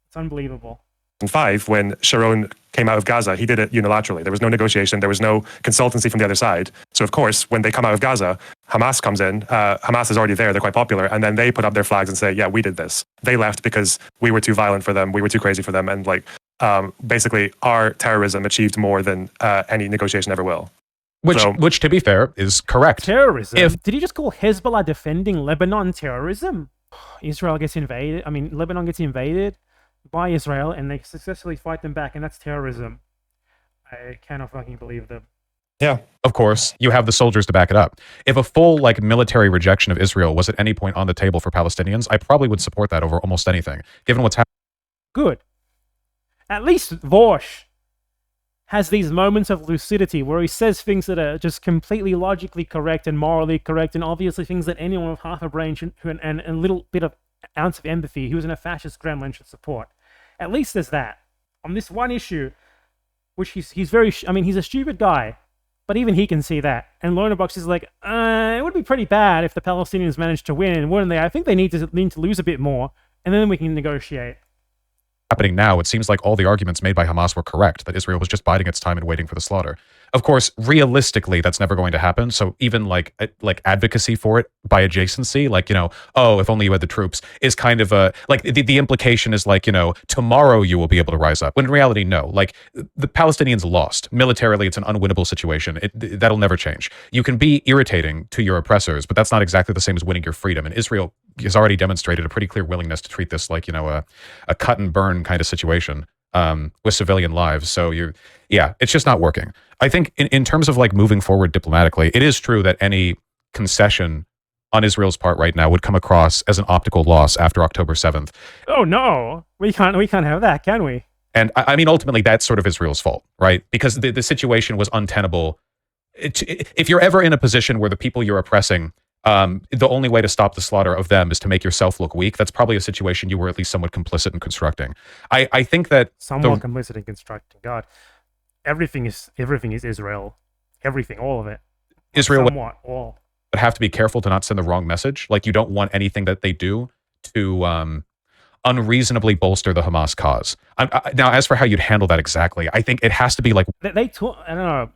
It's unbelievable. In 2005, when Sharon came out of Gaza, he did it unilaterally. There was no negotiation. There was no consultancy from the other side. So, of course, when they come out of Gaza, Hamas comes in. Hamas is already there. They're quite popular. And then they put up their flags and say, yeah, we did this. They left because we were too violent for them. We were too crazy for them. And basically, our terrorism achieved more than any negotiation ever will. Which, to be fair, is correct. Terrorism? Did he just call Hezbollah defending Lebanon terrorism? Lebanon gets invaded by Israel, and they successfully fight them back, and that's terrorism. I cannot fucking believe them. Yeah. Of course, you have the soldiers to back it up. If a full military rejection of Israel was at any point on the table for Palestinians, I probably would support that over almost anything, given what's happening. Good. At least Vaush has these moments of lucidity where he says things that are just completely logically correct and morally correct, and obviously things that anyone with half a brain and a little bit of ounce of empathy who's in a fascist Kremlin should support. At least there's that. On this one issue, which he's a stupid guy, but even he can see that. And LonerBox is like, it would be pretty bad if the Palestinians managed to win, wouldn't they? I think they need to lose a bit more, and then we can negotiate. happening now, it seems like all the arguments made by Hamas were correct, that Israel was just biding its time and waiting for the slaughter. Of course, realistically, that's never going to happen. So even like advocacy for it by adjacency, like, oh, if only you had the troops, is kind of a, like, the implication is like, tomorrow you will be able to rise up. When in reality, no. Like, the Palestinians lost. Militarily, it's an unwinnable situation. That'll never change. You can be irritating to your oppressors, but that's not exactly the same as winning your freedom. And Israel has already demonstrated a pretty clear willingness to treat this like, a cut and burn kind of situation with civilian lives. So it's just not working. I think in terms of like moving forward diplomatically, it is true that any concession on Israel's part right now would come across as an optical loss after October 7th. Oh no, we can't have that, can we? And I mean, ultimately, that's sort of Israel's fault, right? Because the situation was untenable. If you're ever in a position where the people you're oppressing, the only way to stop the slaughter of them is to make yourself look weak, that's probably a situation you were at least somewhat complicit in constructing. I think that somewhat complicit in constructing. God, everything is Israel, everything, all of it. Israel would have to be careful to not send the wrong message. Like, you don't want anything that they do to unreasonably bolster the Hamas cause. Now, as for how you'd handle that exactly, I think it has to be like they talk. I don't know.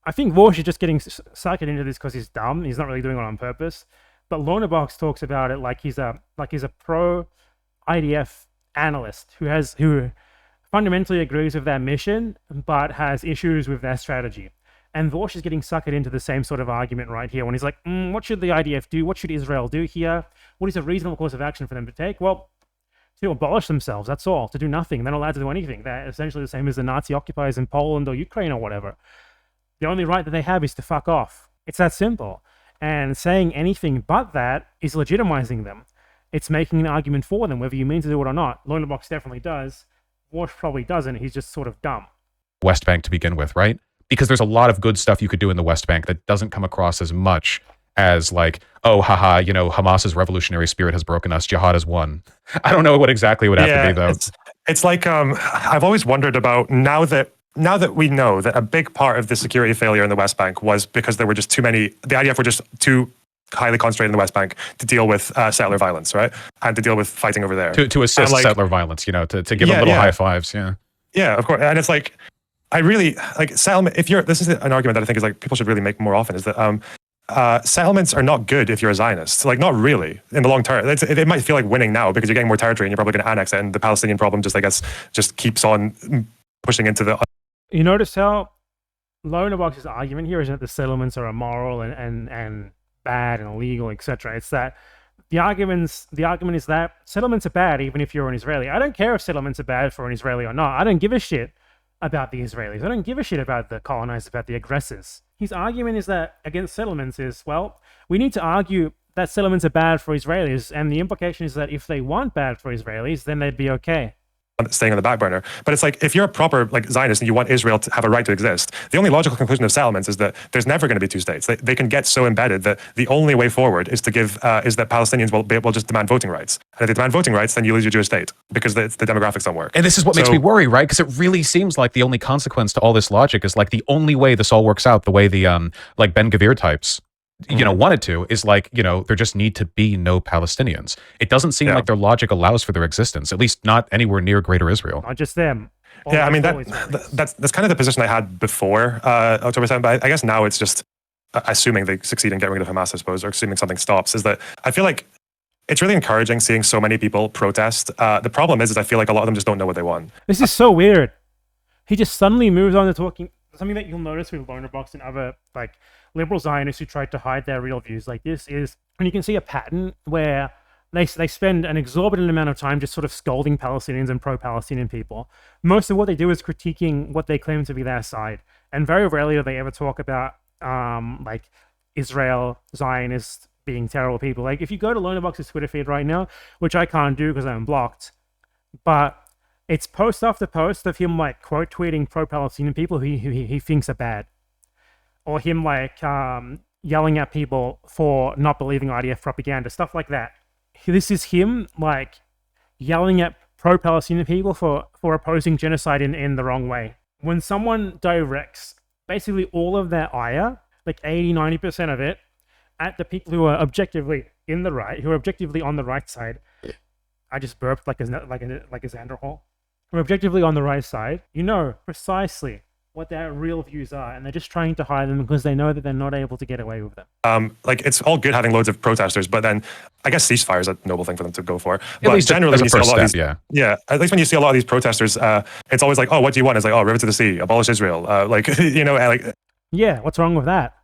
I think Vaush is just getting sucked into this because he's dumb. He's not really doing it on purpose. But LonerBox talks about it like he's a pro IDF analyst who fundamentally agrees with their mission, but has issues with their strategy. And Vaush is getting suckered into the same sort of argument right here when he's like, what should the IDF do? What should Israel do here? What is a reasonable course of action for them to take? Well, to abolish themselves, that's all. To do nothing. They're not allowed to do anything. They're essentially the same as the Nazi occupiers in Poland or Ukraine or whatever. The only right that they have is to fuck off. It's that simple. And saying anything but that is legitimizing them. It's making an argument for them, whether you mean to do it or not. LonerBox definitely does. Vaush probably doesn't. He's just sort of dumb. West Bank to begin with, right? Because there's a lot of good stuff you could do in the West Bank that doesn't come across as much as like, oh, haha, Hamas's revolutionary spirit has broken us. Jihad has won. I don't know what exactly it would have to be, though. It's like, I've always wondered about now that we know that a big part of the security failure in the West Bank was because there were just too many, the IDF were just too highly concentrated in the West Bank to deal with settler violence, right? And to deal with fighting over there. To assist settler violence, to give them little high fives, Yeah, of course. And it's like, I really, like, settlement, this is an argument that I think is like, people should really make more often, is that settlements are not good if you're a Zionist. Like, not really, in the long term. It might feel like winning now because you're getting more territory and you're probably going to annex it, and the Palestinian problem just keeps on pushing into the... You notice how LonerBox's argument here isn't that the settlements are immoral and bad and illegal, etc. It's that the argument is that settlements are bad even if you're an Israeli. I don't care if settlements are bad for an Israeli or not. I don't give a shit about the Israelis. I don't give a shit about the colonizers, about the aggressors. His argument is that against settlements is, well, we need to argue that settlements are bad for Israelis, and the implication is that if they weren't bad for Israelis, then they'd be okay. Staying on the back burner. But it's like, if you're a proper Zionist and you want Israel to have a right to exist, the only logical conclusion of settlements is that there's never going to be two states. They can get so embedded that the only way forward is to give is that Palestinians will just demand voting rights. And if they demand voting rights, then you lose your Jewish state because the demographics don't work. And this is what makes me worry, right? Because it really seems like the only consequence to all this logic is like the only way this all works out, the way the like Ben Gvir types wanted to, is like, there just need to be no Palestinians. It doesn't seem like their logic allows for their existence, at least not anywhere near Greater Israel. Not just them. Yeah, I mean, that's kind of the position I had before October 7th, but I guess now it's just assuming they succeed in getting rid of Hamas, I suppose, or assuming something stops, is that I feel like it's really encouraging seeing so many people protest. The problem is I feel like a lot of them just don't know what they want. This is so weird. He just suddenly moves on to talking, something that you'll notice with LonerBox and other like liberal Zionists who tried to hide their real views like this is, and you can see a pattern where they spend an exorbitant amount of time just sort of scolding Palestinians and pro-Palestinian people. Most of what they do is critiquing what they claim to be their side, and very rarely do they ever talk about like Israel, Zionists being terrible people. Like, if you go to LonerBox's Twitter feed right now, which I can't do because I'm blocked, but it's post after post of him like quote tweeting pro-Palestinian people who he thinks are bad, or him like yelling at people for not believing IDF propaganda, stuff like that. This is him like yelling at pro-Palestinian people for opposing genocide in the wrong way. When someone directs basically all of their ire, like 80-90% of it, at the people who are objectively in the right, who are objectively on the right side, I just burped like a Xander hole. We're objectively on the right side. You know precisely what their real views are, and they're just trying to hide them because they know that they're not able to get away with them. Like, it's all good having loads of protesters, but then I guess ceasefire is a noble thing for them to go for. At least generally, as a when you see a first lot of step, these, at least when you see a lot of these protesters, it's always like, oh, what do you want? It's like, oh, river to the sea, abolish Israel. Like, you know, like. Yeah, what's wrong with that?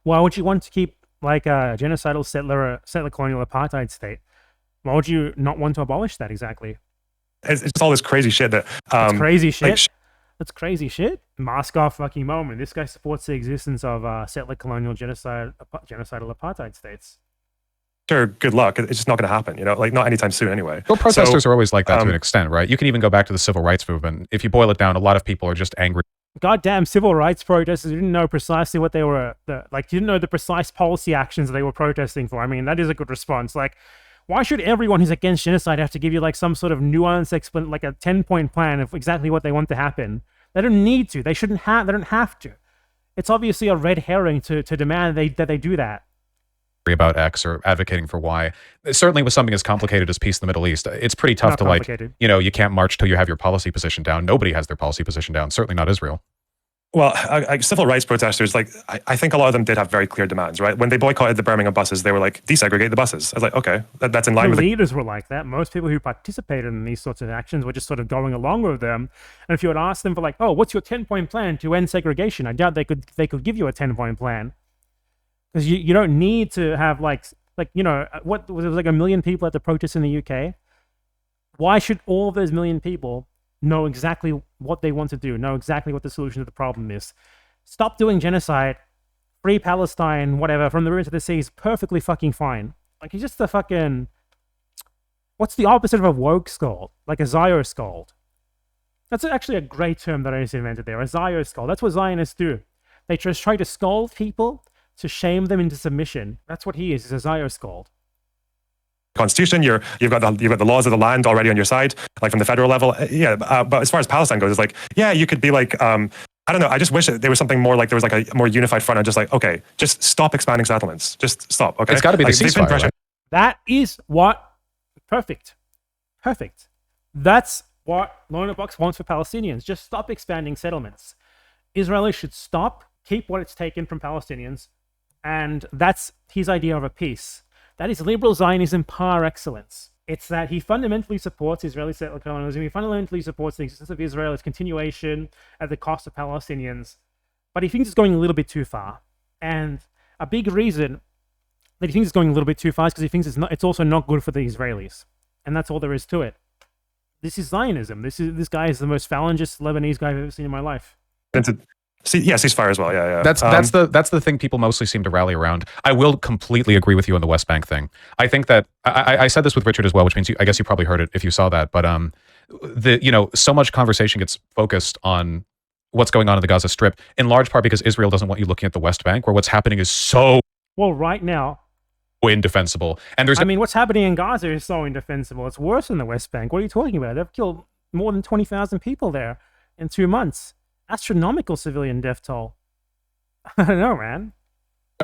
Why would you want to keep like a genocidal settler colonial apartheid state? Why would you not want to abolish that exactly? It's just all this crazy shit that. That's crazy shit. Like, That's crazy shit. Mask off fucking moment. This guy supports the existence of settler colonial genocidal apartheid states. Sure, good luck. It's just not going to happen, you know, like not anytime soon anyway. Well, protesters are always like that to an extent, right? You can even go back to the civil rights movement. If you boil it down, a lot of people are just angry. Goddamn civil rights protesters didn't know precisely what they were, didn't know the precise policy actions they were protesting for. I mean, that is a good response. Like, why should everyone who's against genocide have to give you like some sort of nuanced like a 10-point plan of exactly what they want to happen? They don't need to. They shouldn't have. They don't have to. It's obviously a red herring to demand that they do that. About X or advocating for Y. Certainly with something as complicated as peace in the Middle East, it's pretty tough to like, you know, you can't march till you have your policy position down. Nobody has their policy position down. Certainly not Israel. Well, civil rights protesters, like, I think a lot of them did have very clear demands, right? When they boycotted the Birmingham buses, they were like, desegregate the buses. I was like, okay, that's in line with the leaders were like that. Most people who participated in these sorts of actions were just sort of going along with them. And if you had asked them for like, oh, what's your 10-point plan to end segregation? I doubt they could give you a 10-point plan. Because you don't need to have like you know, what was it, like 1 million people at the protest in the UK? Why should all of those 1 million people know exactly what they want to do, know exactly what the solution to the problem is? Stop doing genocide, free Palestine, whatever, from the river to the sea is perfectly fucking fine. Like, it's just the fucking... What's the opposite of a woke scold? Like a Zio scold. That's actually a great term that I just invented there, a Zio scold. That's what Zionists do. They just try to scold people to shame them into submission. That's what he is. He's a Zio scold. Constitution, you've got the laws of the land already on your side, like from the federal level. But as far as Palestine goes, it's like, yeah, you could be like, I don't know. I just wish there was something more like there was like a more unified front and just like, okay, just stop expanding settlements. Just stop. Okay, it's got to be the ceasefire. Right? That is what perfect. That's what LonerBox wants for Palestinians. Just stop expanding settlements. Israelis should stop, keep what it's taken from Palestinians. And that's his idea of a peace. That is liberal Zionism par excellence. It's that he fundamentally supports Israeli settler colonialism. He fundamentally supports the existence of Israel, its continuation at the cost of Palestinians. But he thinks it's going a little bit too far. And a big reason that he thinks it's going a little bit too far is because he thinks it's also not good for the Israelis. And that's all there is to it. This is Zionism. This guy is the most phalangist Lebanese guy I've ever seen in my life. Ceasefire as well. Yeah. That's the thing people mostly seem to rally around. I will completely agree with you on the West Bank thing. I think that I said this with Richard as well, which means I guess you probably heard it if you saw that. But so much conversation gets focused on what's going on in the Gaza Strip, in large part because Israel doesn't want you looking at the West Bank, where what's happening is so right now indefensible. And what's happening in Gaza is so indefensible. It's worse than the West Bank. What are you talking about? They've killed more than 20,000 people there in 2 months. Astronomical civilian death toll. I don't know, man.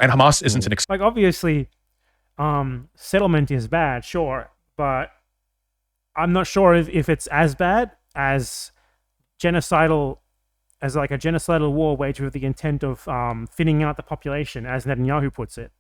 And Hamas isn't an like, obviously, settlement is bad, sure, but I'm not sure if it's as bad as a genocidal war waged with the intent of thinning out the population, as Netanyahu puts it.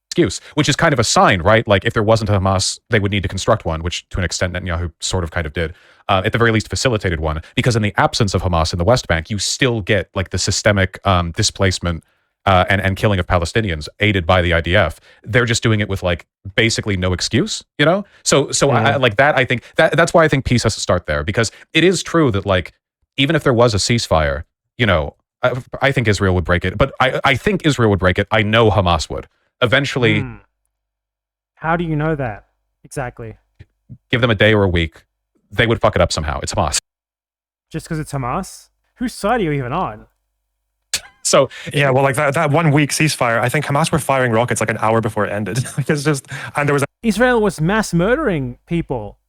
Excuse, which is kind of a sign, right? Like, if there wasn't a Hamas, they would need to construct one, which to an extent Netanyahu sort of kind of did. At the very least facilitated one, because in the absence of Hamas in the West Bank, you still get like the systemic displacement and killing of Palestinians aided by the IDF. They're just doing it with like basically no excuse, you know? So I like that. I think that's why I think peace has to start there, because it is true that like, even if there was a ceasefire, you know, I think Israel would break it, but I think Israel would break it. I know Hamas would. Eventually. How do you know that? Exactly. Give them a day or a week. They would fuck it up somehow. It's Hamas. Just because it's Hamas? Whose side are you even on? So, yeah, well, like that 1 week ceasefire, I think Hamas were firing rockets like an hour before it ended. Israel was mass murdering people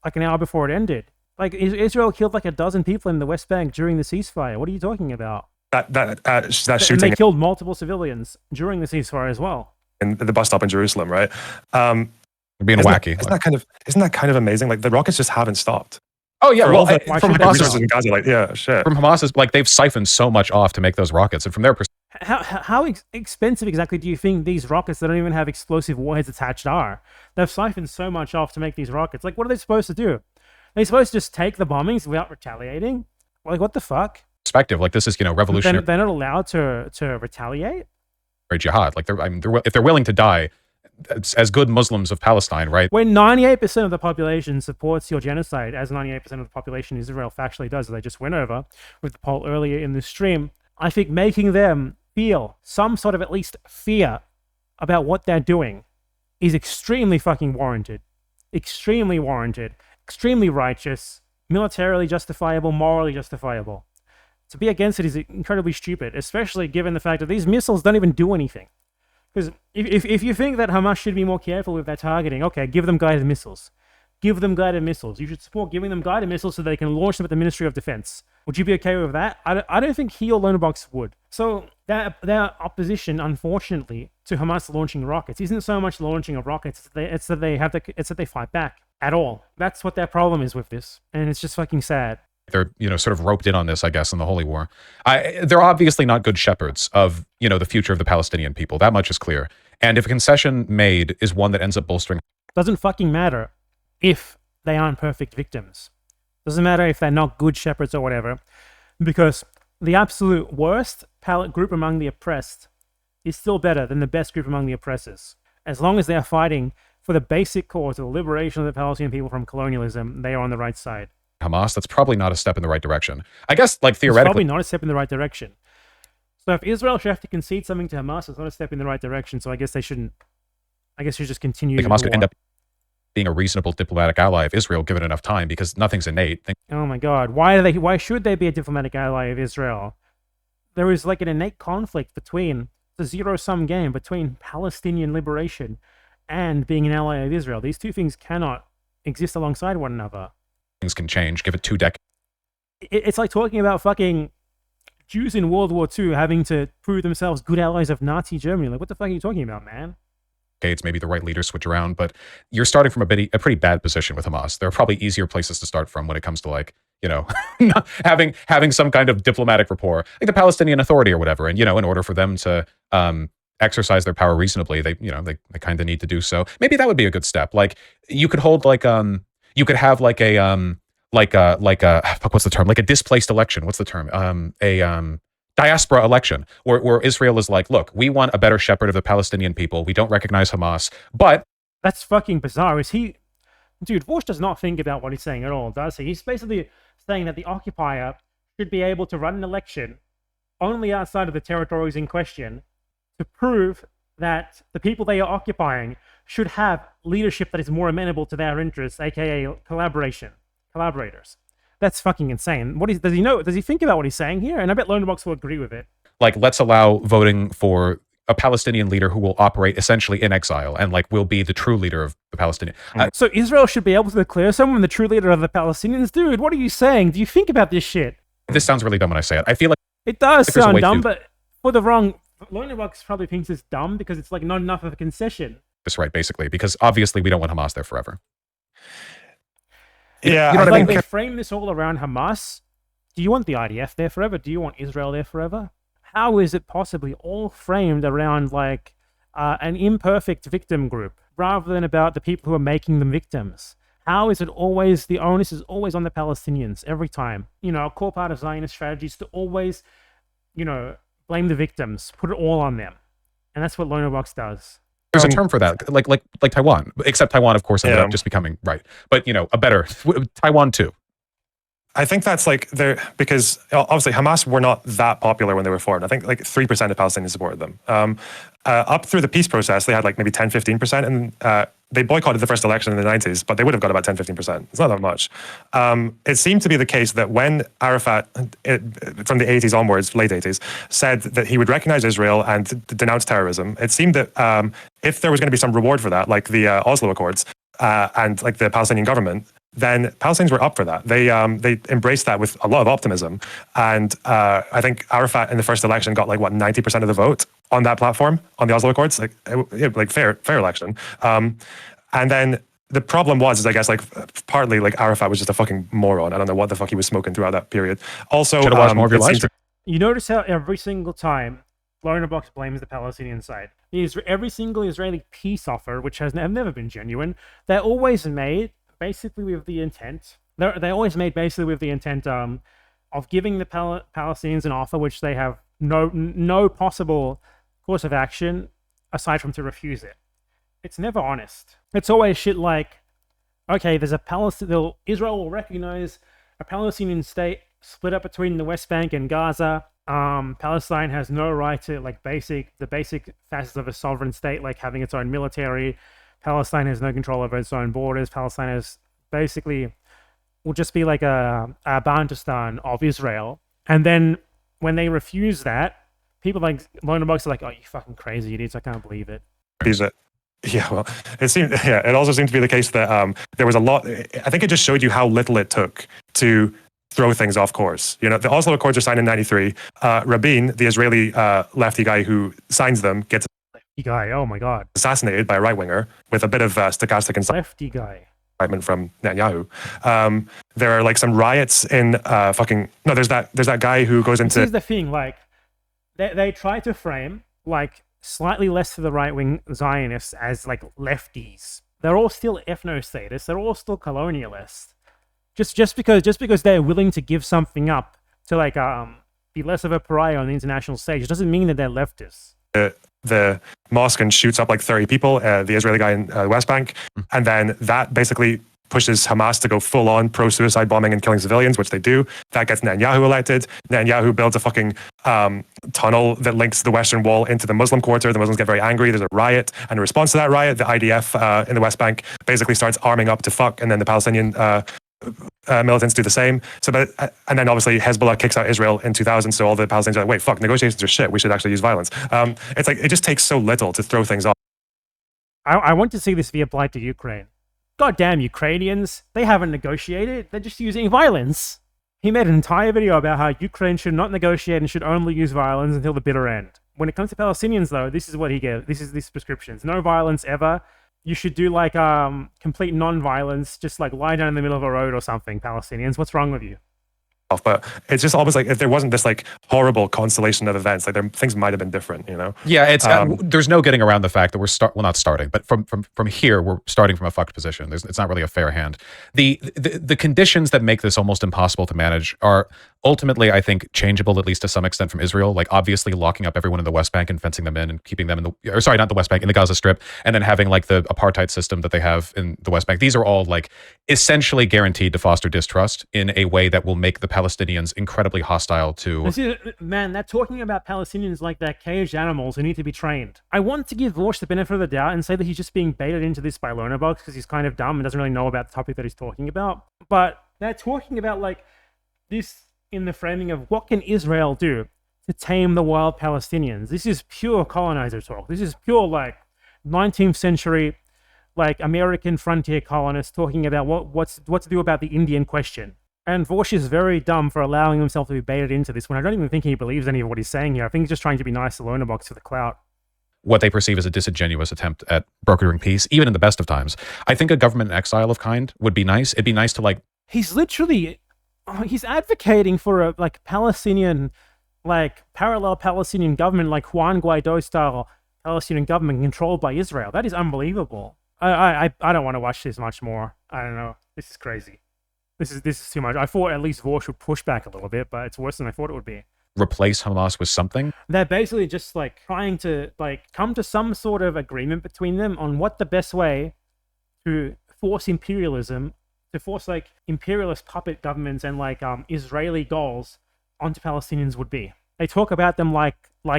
like an hour before it ended. Like, Israel killed like 12 people in the West Bank during the ceasefire. What are you talking about? That shooting. And they killed multiple civilians during the ceasefire as well. In the bus stop in Jerusalem, right? being wacky. Isn't that kind of amazing? Like the rockets just haven't stopped. Oh yeah, from Hamas in Gaza, like shit. From Hamas's, like they've siphoned so much off to make those rockets, and from their perspective, how expensive exactly do you think these rockets that don't even have explosive warheads attached are? They've siphoned so much off to make these rockets. Like, what are they supposed to do? Are they supposed to just take the bombings without retaliating? Like, what the fuck? Like this is revolutionary. They're not allowed to retaliate. Jihad, like if they're willing to die as good Muslims of Palestine, right? When 98% of the population supports your genocide, as 98% of the population in Israel factually does, as I just went over with the poll earlier in this stream, I think making them feel some sort of at least fear about what they're doing is extremely fucking warranted. Extremely warranted. Extremely righteous. Militarily justifiable. Morally justifiable. To be against it is incredibly stupid, especially given the fact that these missiles don't even do anything. Because if you think that Hamas should be more careful with their targeting, okay, give them guided missiles. Give them guided missiles. You should support giving them guided missiles so they can launch them at the Ministry of Defense. Would you be okay with that? I don't think he or LonerBox would. So their opposition, unfortunately, to Hamas launching rockets isn't so much launching of rockets. It's that they fight back at all. That's what their problem is with this, and it's just fucking sad. They're sort of roped in on this, I guess, in the Holy War. They're obviously not good shepherds of the future of the Palestinian people. That much is clear. And if a concession made is one that ends up bolstering, doesn't fucking matter if they aren't perfect victims. Doesn't matter if they're not good shepherds or whatever, because the absolute worst group among the oppressed is still better than the best group among the oppressors. As long as they are fighting for the basic cause of the liberation of the Palestinian people from colonialism, they are on the right side. Hamas, that's probably not a step in the right direction. I guess, like, theoretically, it's probably not a step in the right direction. So if Israel should have to concede something to Hamas, it's not a step in the right direction. So I guess they shouldn't. I guess you just continue. Like Hamas could end up being a reasonable diplomatic ally of Israel, given enough time, because nothing's innate. Oh my God, why should they be a diplomatic ally of Israel? There is like an innate conflict between the zero-sum game between Palestinian liberation and being an ally of Israel. These two things cannot exist alongside one another. Things can change. Give it 2 decades. It's like talking about fucking Jews in World War II having to prove themselves good allies of Nazi Germany. Like, what the fuck are you talking about, man? Maybe the right leaders switch around, but you're starting from a pretty bad position with Hamas. There are probably easier places to start from when it comes to, like, having some kind of diplomatic rapport, like the Palestinian Authority or whatever. And in order for them to exercise their power reasonably, they kind of need to do so. Maybe that would be a good step. Like, you could hold you could have like a what's the term? Like a displaced election. What's the term? Diaspora election, where Israel is like, look, we want a better shepherd of the Palestinian people. We don't recognize Hamas, but that's fucking bizarre. Dude, Vaush does not think about what he's saying at all, does he? He's basically saying that the occupier should be able to run an election only outside of the territories in question to prove that the people they are occupying should have leadership that is more amenable to their interests, aka collaborators. That's fucking insane. Does he know? Does he think about what he's saying here? And I bet LonerBox will agree with it. Like, let's allow voting for a Palestinian leader who will operate essentially in exile and will be the true leader of the Palestinian. So Israel should be able to declare someone the true leader of the Palestinians? Dude, what are you saying? Do you think about this shit? This sounds really dumb when I say it. I feel like it does sound dumb, but for the wrong. LonerBox probably thinks it's dumb because it's like not enough of a concession. That's right, basically, because obviously we don't want Hamas there forever. Yeah, I mean? They frame this all around Hamas. Do you want the IDF there forever? Do you want Israel there forever? How is it possibly all framed around like an imperfect victim group rather than about the people who are making them victims? How is it always the onus is always on the Palestinians every time? A core part of Zionist strategy is to always, blame the victims, put it all on them, and that's what LonerBox does. There's a term for that, like Taiwan, except Taiwan, of course, ended up just becoming right. But a better Taiwan too. I think that's because obviously Hamas were not that popular when they were formed. I think like 3% of Palestinians supported them. Up through the peace process, they had like maybe 10, 15%, and they boycotted the first election in the 90s, but they would have got about 10, 15%. It's not that much. It seemed to be the case that when Arafat, from the 80s onwards, late 80s, said that he would recognize Israel and denounce terrorism, it seemed that if there was going to be some reward for that, like the Oslo Accords and like the Palestinian government, then Palestinians were up for that. They embraced that with a lot of optimism. And I think Arafat in the first election got 90% of the vote on that platform, on the Oslo Accords, like fair election. And then the problem was, I guess, like partly like Arafat was just a fucking moron. I don't know what the fuck he was smoking throughout that period. Also, should have watched more of your live stream. You notice how every single time LonerBox blames the Palestinian side. Every single Israeli peace offer, which has never been genuine, they're always made basically with the intent. They're always made basically with the intent of giving the Palestinians an offer which they have no possible course of action aside from to refuse it. It's never honest. It's always shit like, okay, Israel will recognize a Palestinian state split up between the West Bank and Gaza. Palestine has no right to the basic facets of a sovereign state, like having its own military. Palestine has no control over its own borders. Palestine is basically will just be like a Bantustan of Israel. And then when they refuse that, people like LonerBox are like, "Oh, you fucking crazy idiots! I can't believe it." Use it. Yeah, well, it also seemed to be the case that there was a lot. I think it just showed you how little it took to throw things off course. You know, the Oslo Accords are signed in '93. Rabin, the Israeli lefty guy who signs them, gets lefty guy. Oh my god, assassinated by a right winger with a bit of stochastic and lefty guy from Netanyahu. There are like some riots in there's that guy who goes into. This is the thing, like they try to frame like slightly less to the right wing Zionists as like lefties. They're all still ethno-statists. They're all still colonialists. Just because they're willing to give something up to like be less of a pariah on the international stage doesn't mean that they're leftists. The mosque and shoots up like 30 people, the Israeli guy in the West Bank, and then that basically pushes Hamas to go full on pro-suicide bombing and killing civilians, which they do. That gets Netanyahu elected. Netanyahu builds a fucking tunnel that links the Western Wall into the Muslim quarter. The Muslims get very angry. There's a riot. And in response to that riot, the IDF in the West Bank basically starts arming up to fuck. And then the Palestinian militants do the same. And then obviously Hezbollah kicks out Israel in 2000. So all the Palestinians are like, wait, fuck, negotiations are shit. We should actually use violence. It's like, it just takes so little to throw things off. I want to see this be applied to Ukraine. Goddamn Ukrainians, they haven't negotiated, they're just using violence. He made an entire video about how Ukraine should not negotiate and should only use violence until the bitter end. When it comes to Palestinians though, this is what he gave. This is these prescriptions. No violence ever. You should do like complete non-violence, just like lie down in the middle of a road or something, Palestinians. What's wrong with you? But it's just almost like if there wasn't this like horrible constellation of events, like things might have been different, you know? Yeah, it's there's no getting around the fact that we're not starting, but from here we're starting from a fucked position. It's not really a fair hand. The conditions that make this almost impossible to manage are ultimately, I think, changeable at least to some extent from Israel. Like obviously locking up everyone in the West Bank and fencing them in and keeping them in not the West Bank, in the Gaza Strip, and then having like the apartheid system that they have in the West Bank. These are all like essentially guaranteed to foster distrust in a way that will make the Palestinians incredibly hostile to... Man, they're talking about Palestinians like they're caged animals who need to be trained. I want to give Vaush the benefit of the doubt and say that he's just being baited into this by LonerBox because he's kind of dumb and doesn't really know about the topic that he's talking about. But they're talking about like this in the framing of what can Israel do to tame the wild Palestinians. This is pure colonizer talk. This is pure like 19th century like American frontier colonists talking about what to do about the Indian question. And Vaush is very dumb for allowing himself to be baited into this when I don't even think he believes any of what he's saying here. I think he's just trying to be nice to LonerBox for the clout. What they perceive as a disingenuous attempt at brokering peace, even in the best of times. I think a government in exile of kind would be nice. It'd be nice to like... He's literally... he's advocating for a like Palestinian, like parallel Palestinian government, like Juan Guaido style Palestinian government controlled by Israel. That is unbelievable. I don't want to watch this much more. I don't know. This is crazy. This is too much. I thought at least Vaush would push back a little bit, but it's worse than I thought it would be. Replace Hamas with something? They're basically just like trying to like come to some sort of agreement between them on what the best way to force imperialism, to force like imperialist puppet governments and like Israeli goals onto Palestinians would be. They talk about them like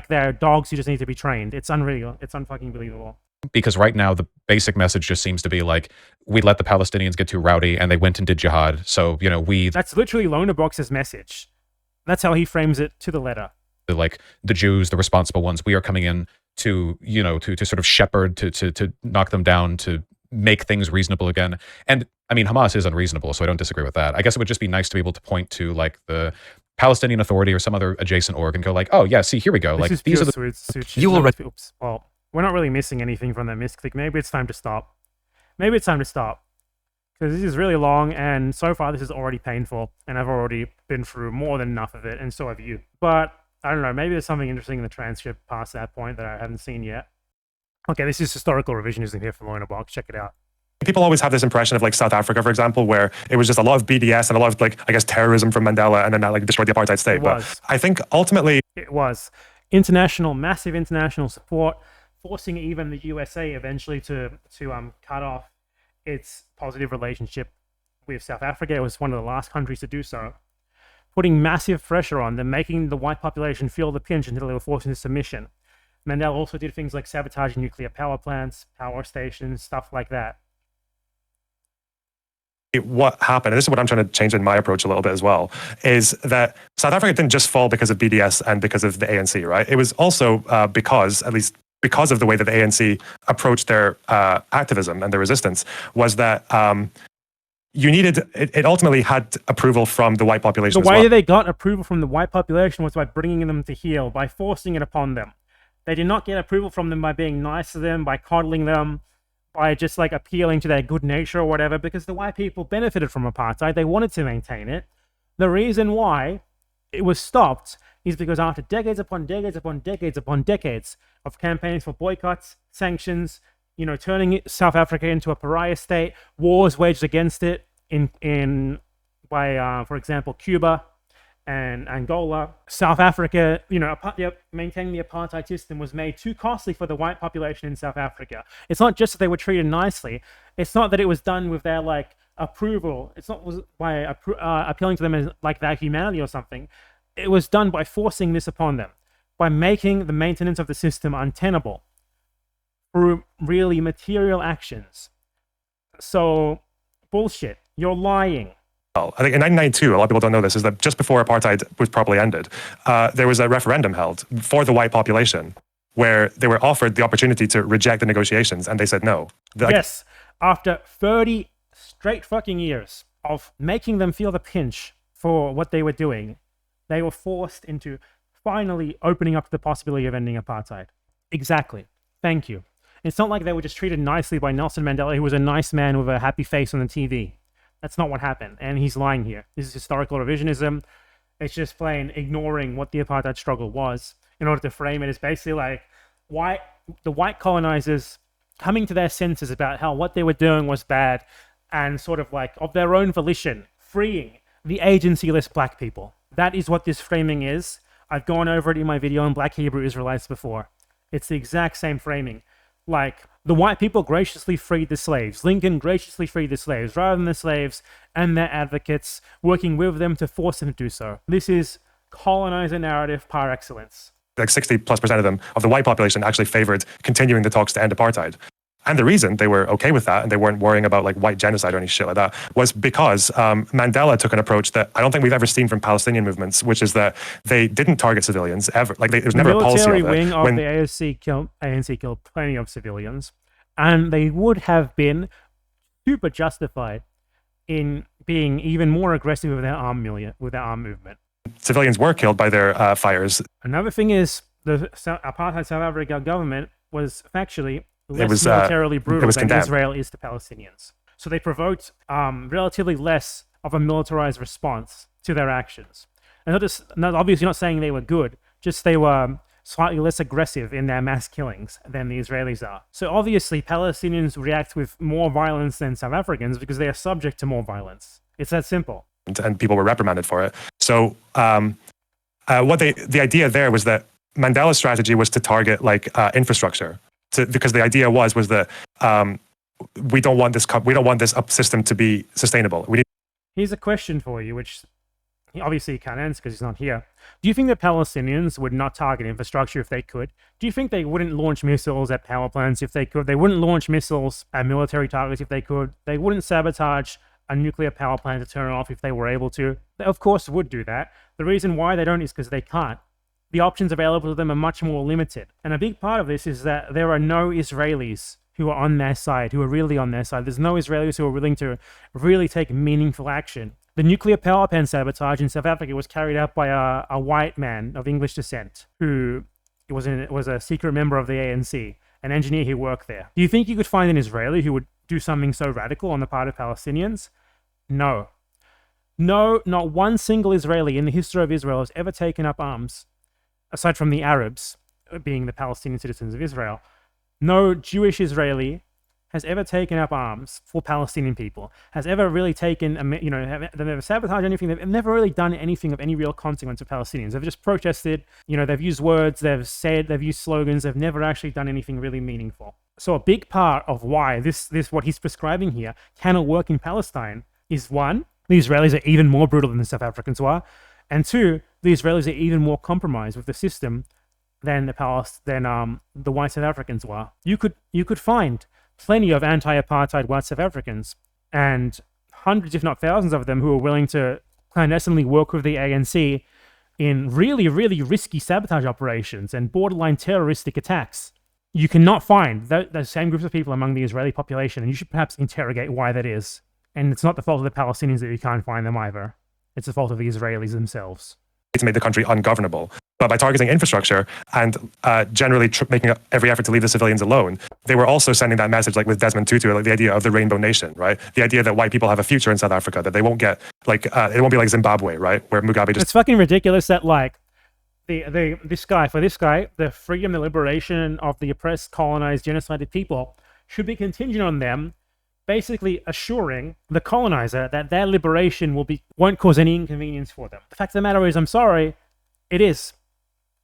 they're dogs who just need to be trained. It's unreal. It's unfucking believable. Because right now the basic message just seems to be like, we let the Palestinians get too rowdy and they went and did jihad. So, you know, That's literally LonerBox's message. That's how he frames it to the letter. Like the Jews, the responsible ones, we are coming in to, you know, to sort of shepherd, to knock them down, to make things reasonable again. And I mean, Hamas is unreasonable, so I don't disagree with that. I guess it would just be nice to be able to point to like the Palestinian Authority or some other adjacent org and go like, oh yeah, see, here we go. This like is these are the... You already... Oops. Well, we're not really missing anything from that misclick. Maybe it's time to stop. maybe it's time to stop. Because this is really long, and so far this is already painful, and I've already been through more than enough of it, and so have you. But, I don't know, maybe there's something interesting in the transcript past that point that I haven't seen yet. Okay, this is historical revisionism here for LonerBox. Check it out. People always have this impression of like South Africa, for example, where it was just a lot of BDS and a lot of like, I guess, terrorism from Mandela, and then that like destroyed the apartheid state. But I think ultimately it was massive international support, forcing even the USA eventually to cut off its positive relationship with South Africa. It was one of the last countries to do so, putting massive pressure on them, making the white population feel the pinch until they were forced into submission. Mandela also did things like sabotaging nuclear power plants, power stations, stuff like that. What happened, and this is what I'm trying to change in my approach a little bit as well, is that South Africa didn't just fall because of BDS and because of the ANC, right? It was also because of the way that the ANC approached their activism and their resistance, was that you needed, it ultimately had approval from the white population as well. The way that they got approval from the white population was by bringing them to heel, by forcing it upon them. They did not get approval from them by being nice to them, by coddling them, by just like appealing to their good nature or whatever, because the white people benefited from apartheid. They wanted to maintain it. The reason why it was stopped is because after decades upon decades upon decades upon decades of campaigns for boycotts, sanctions, you know, turning South Africa into a pariah state, wars waged against it by, for example, Cuba and Angola, South Africa, you know, maintaining the apartheid system was made too costly for the white population in South Africa. It's not just that they were treated nicely. It's not that it was done with their, like, approval. It's not by appealing to them as, like, their humanity or something. It was done by forcing this upon them, by making the maintenance of the system untenable through really material actions. So, bullshit. You're lying. I think in 1992, a lot of people don't know this, is that just before apartheid was properly ended, there was a referendum held for the white population where they were offered the opportunity to reject the negotiations, and they said no. Yes, after 30 straight fucking years of making them feel the pinch for what they were doing, they were forced into finally opening up the possibility of ending apartheid. Exactly. Thank you. It's not like they were just treated nicely by Nelson Mandela, who was a nice man with a happy face on the TV. That's not what happened, and he's lying here. This is historical revisionism. It's just plain ignoring what the apartheid struggle was in order to frame it as basically like the white colonizers coming to their senses about how what they were doing was bad and sort of like of their own volition, freeing the agencyless black people. That is what this framing is. I've gone over it in my video on Black Hebrew Israelites before. It's the exact same framing. Like, the white people graciously freed the slaves. Lincoln graciously freed the slaves, rather than the slaves and their advocates working with them to force them to do so. This is colonizer narrative par excellence. Like 60+% of them, of the white population, actually favored continuing the talks to end apartheid. And the reason they were okay with that and they weren't worrying about like white genocide or any shit like that was because Mandela took an approach that I don't think we've ever seen from Palestinian movements, which is that they didn't target civilians ever. Like there was never a policy of it. The military wing of the ANC killed plenty of civilians, and they would have been super justified in being even more aggressive with their armed movement. Civilians were killed by their fires. Another thing is the apartheid South Africa government was factually less militarily brutal than Israel is to Palestinians. So they provoked relatively less of a militarized response to their actions. And obviously not saying they were good, just they were slightly less aggressive in their mass killings than the Israelis are. So obviously Palestinians react with more violence than South Africans because they are subject to more violence. It's that simple. And people were reprimanded for it. So the idea there was that Mandela's strategy was to target like infrastructure. Because the idea was that we don't want this system to be sustainable. Here's a question for you, which he obviously can't answer because he's not here. Do you think that Palestinians would not target infrastructure if they could? Do you think they wouldn't launch missiles at power plants if they could? They wouldn't launch missiles at military targets if they could? They wouldn't sabotage a nuclear power plant to turn it off if they were able to? They, of course, would do that. The reason why they don't is because they can't. The options available to them are much more limited. And a big part of this is that there are no Israelis who are on their side, who are really on their side. There's no Israelis who are willing to really take meaningful action. The nuclear power plant sabotage in South Africa was carried out by a white man of English descent who was a secret member of the ANC, an engineer who worked there. Do you think you could find an Israeli who would do something so radical on the part of Palestinians? No. No, not one single Israeli in the history of Israel has ever taken up arms, aside from the Arabs being the Palestinian citizens of Israel. No Jewish Israeli has ever taken up arms for Palestinian people, has ever really taken, they've never sabotaged anything, they've never really done anything of any real consequence for Palestinians. They've just protested, they've used words, they've used slogans, they've never actually done anything really meaningful. So a big part of why this what he's prescribing here cannot work in Palestine is, one, the Israelis are even more brutal than the South Africans were, and two, the Israelis are even more compromised with the system than the white South Africans were. You could find plenty of anti-apartheid white South Africans, and hundreds, if not thousands of them, who are willing to clandestinely work with the ANC in really, really risky sabotage operations and borderline terroristic attacks. You cannot find those same groups of people among the Israeli population, and you should perhaps interrogate why that is. And it's not the fault of the Palestinians that you can't find them either. It's the fault of the Israelis themselves. It's made the country ungovernable. But by targeting infrastructure and generally making every effort to leave the civilians alone, they were also sending that message, like with Desmond Tutu, like the idea of the rainbow nation, right? The idea that white people have a future in South Africa, that they won't get, it won't be like Zimbabwe, right? Where Mugabe just... It's fucking ridiculous that, this guy, the freedom, the liberation of the oppressed, colonized, genocided people should be contingent on them basically assuring the colonizer that their liberation won't cause any inconvenience for them. The fact of the matter is, I'm sorry, it is.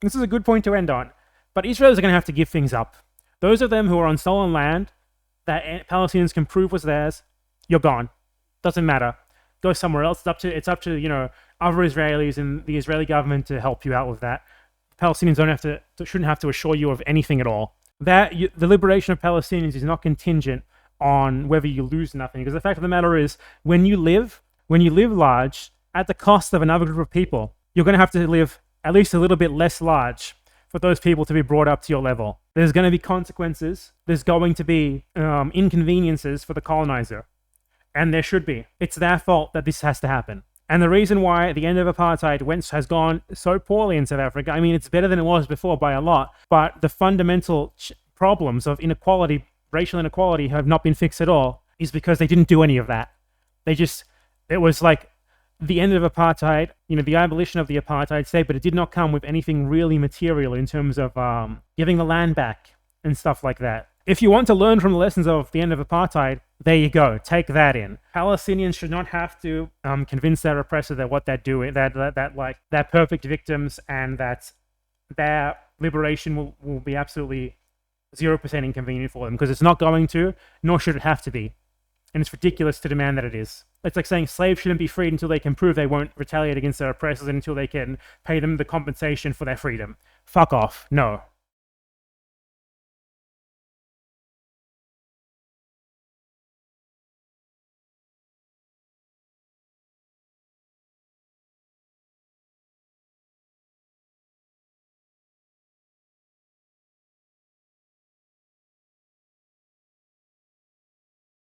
This is a good point to end on. But Israelis are going to have to give things up. Those of them who are on stolen land that Palestinians can prove was theirs, you're gone. Doesn't matter. Go somewhere else. It's up to other Israelis and the Israeli government to help you out with that. Palestinians shouldn't have to assure you of anything at all. The liberation of Palestinians is not contingent on whether you lose nothing, because the fact of the matter is, when you live large at the cost of another group of people, you're going to have to live at least a little bit less large for those people to be brought up to your level. There's going to be consequences. There's going to be inconveniences for the colonizer, and there should be. It's their fault that this has to happen. And the reason why the end of apartheid has gone so poorly in South Africa, I mean, it's better than it was before by a lot, but the fundamental problems of inequality, racial inequality, have not been fixed at all, is because they didn't do any of that. It was like the end of apartheid, the abolition of the apartheid state, but it did not come with anything really material in terms of giving the land back and stuff like that. If you want to learn from the lessons of the end of apartheid, there you go. Take that in. Palestinians should not have to convince their oppressor that what they're doing, that they're perfect victims, and that their liberation will be absolutely 0% inconvenient for them, because it's not going to, nor should it have to be. And it's ridiculous to demand that it is. It's like saying slaves shouldn't be freed until they can prove they won't retaliate against their oppressors and until they can pay them the compensation for their freedom. Fuck off. No.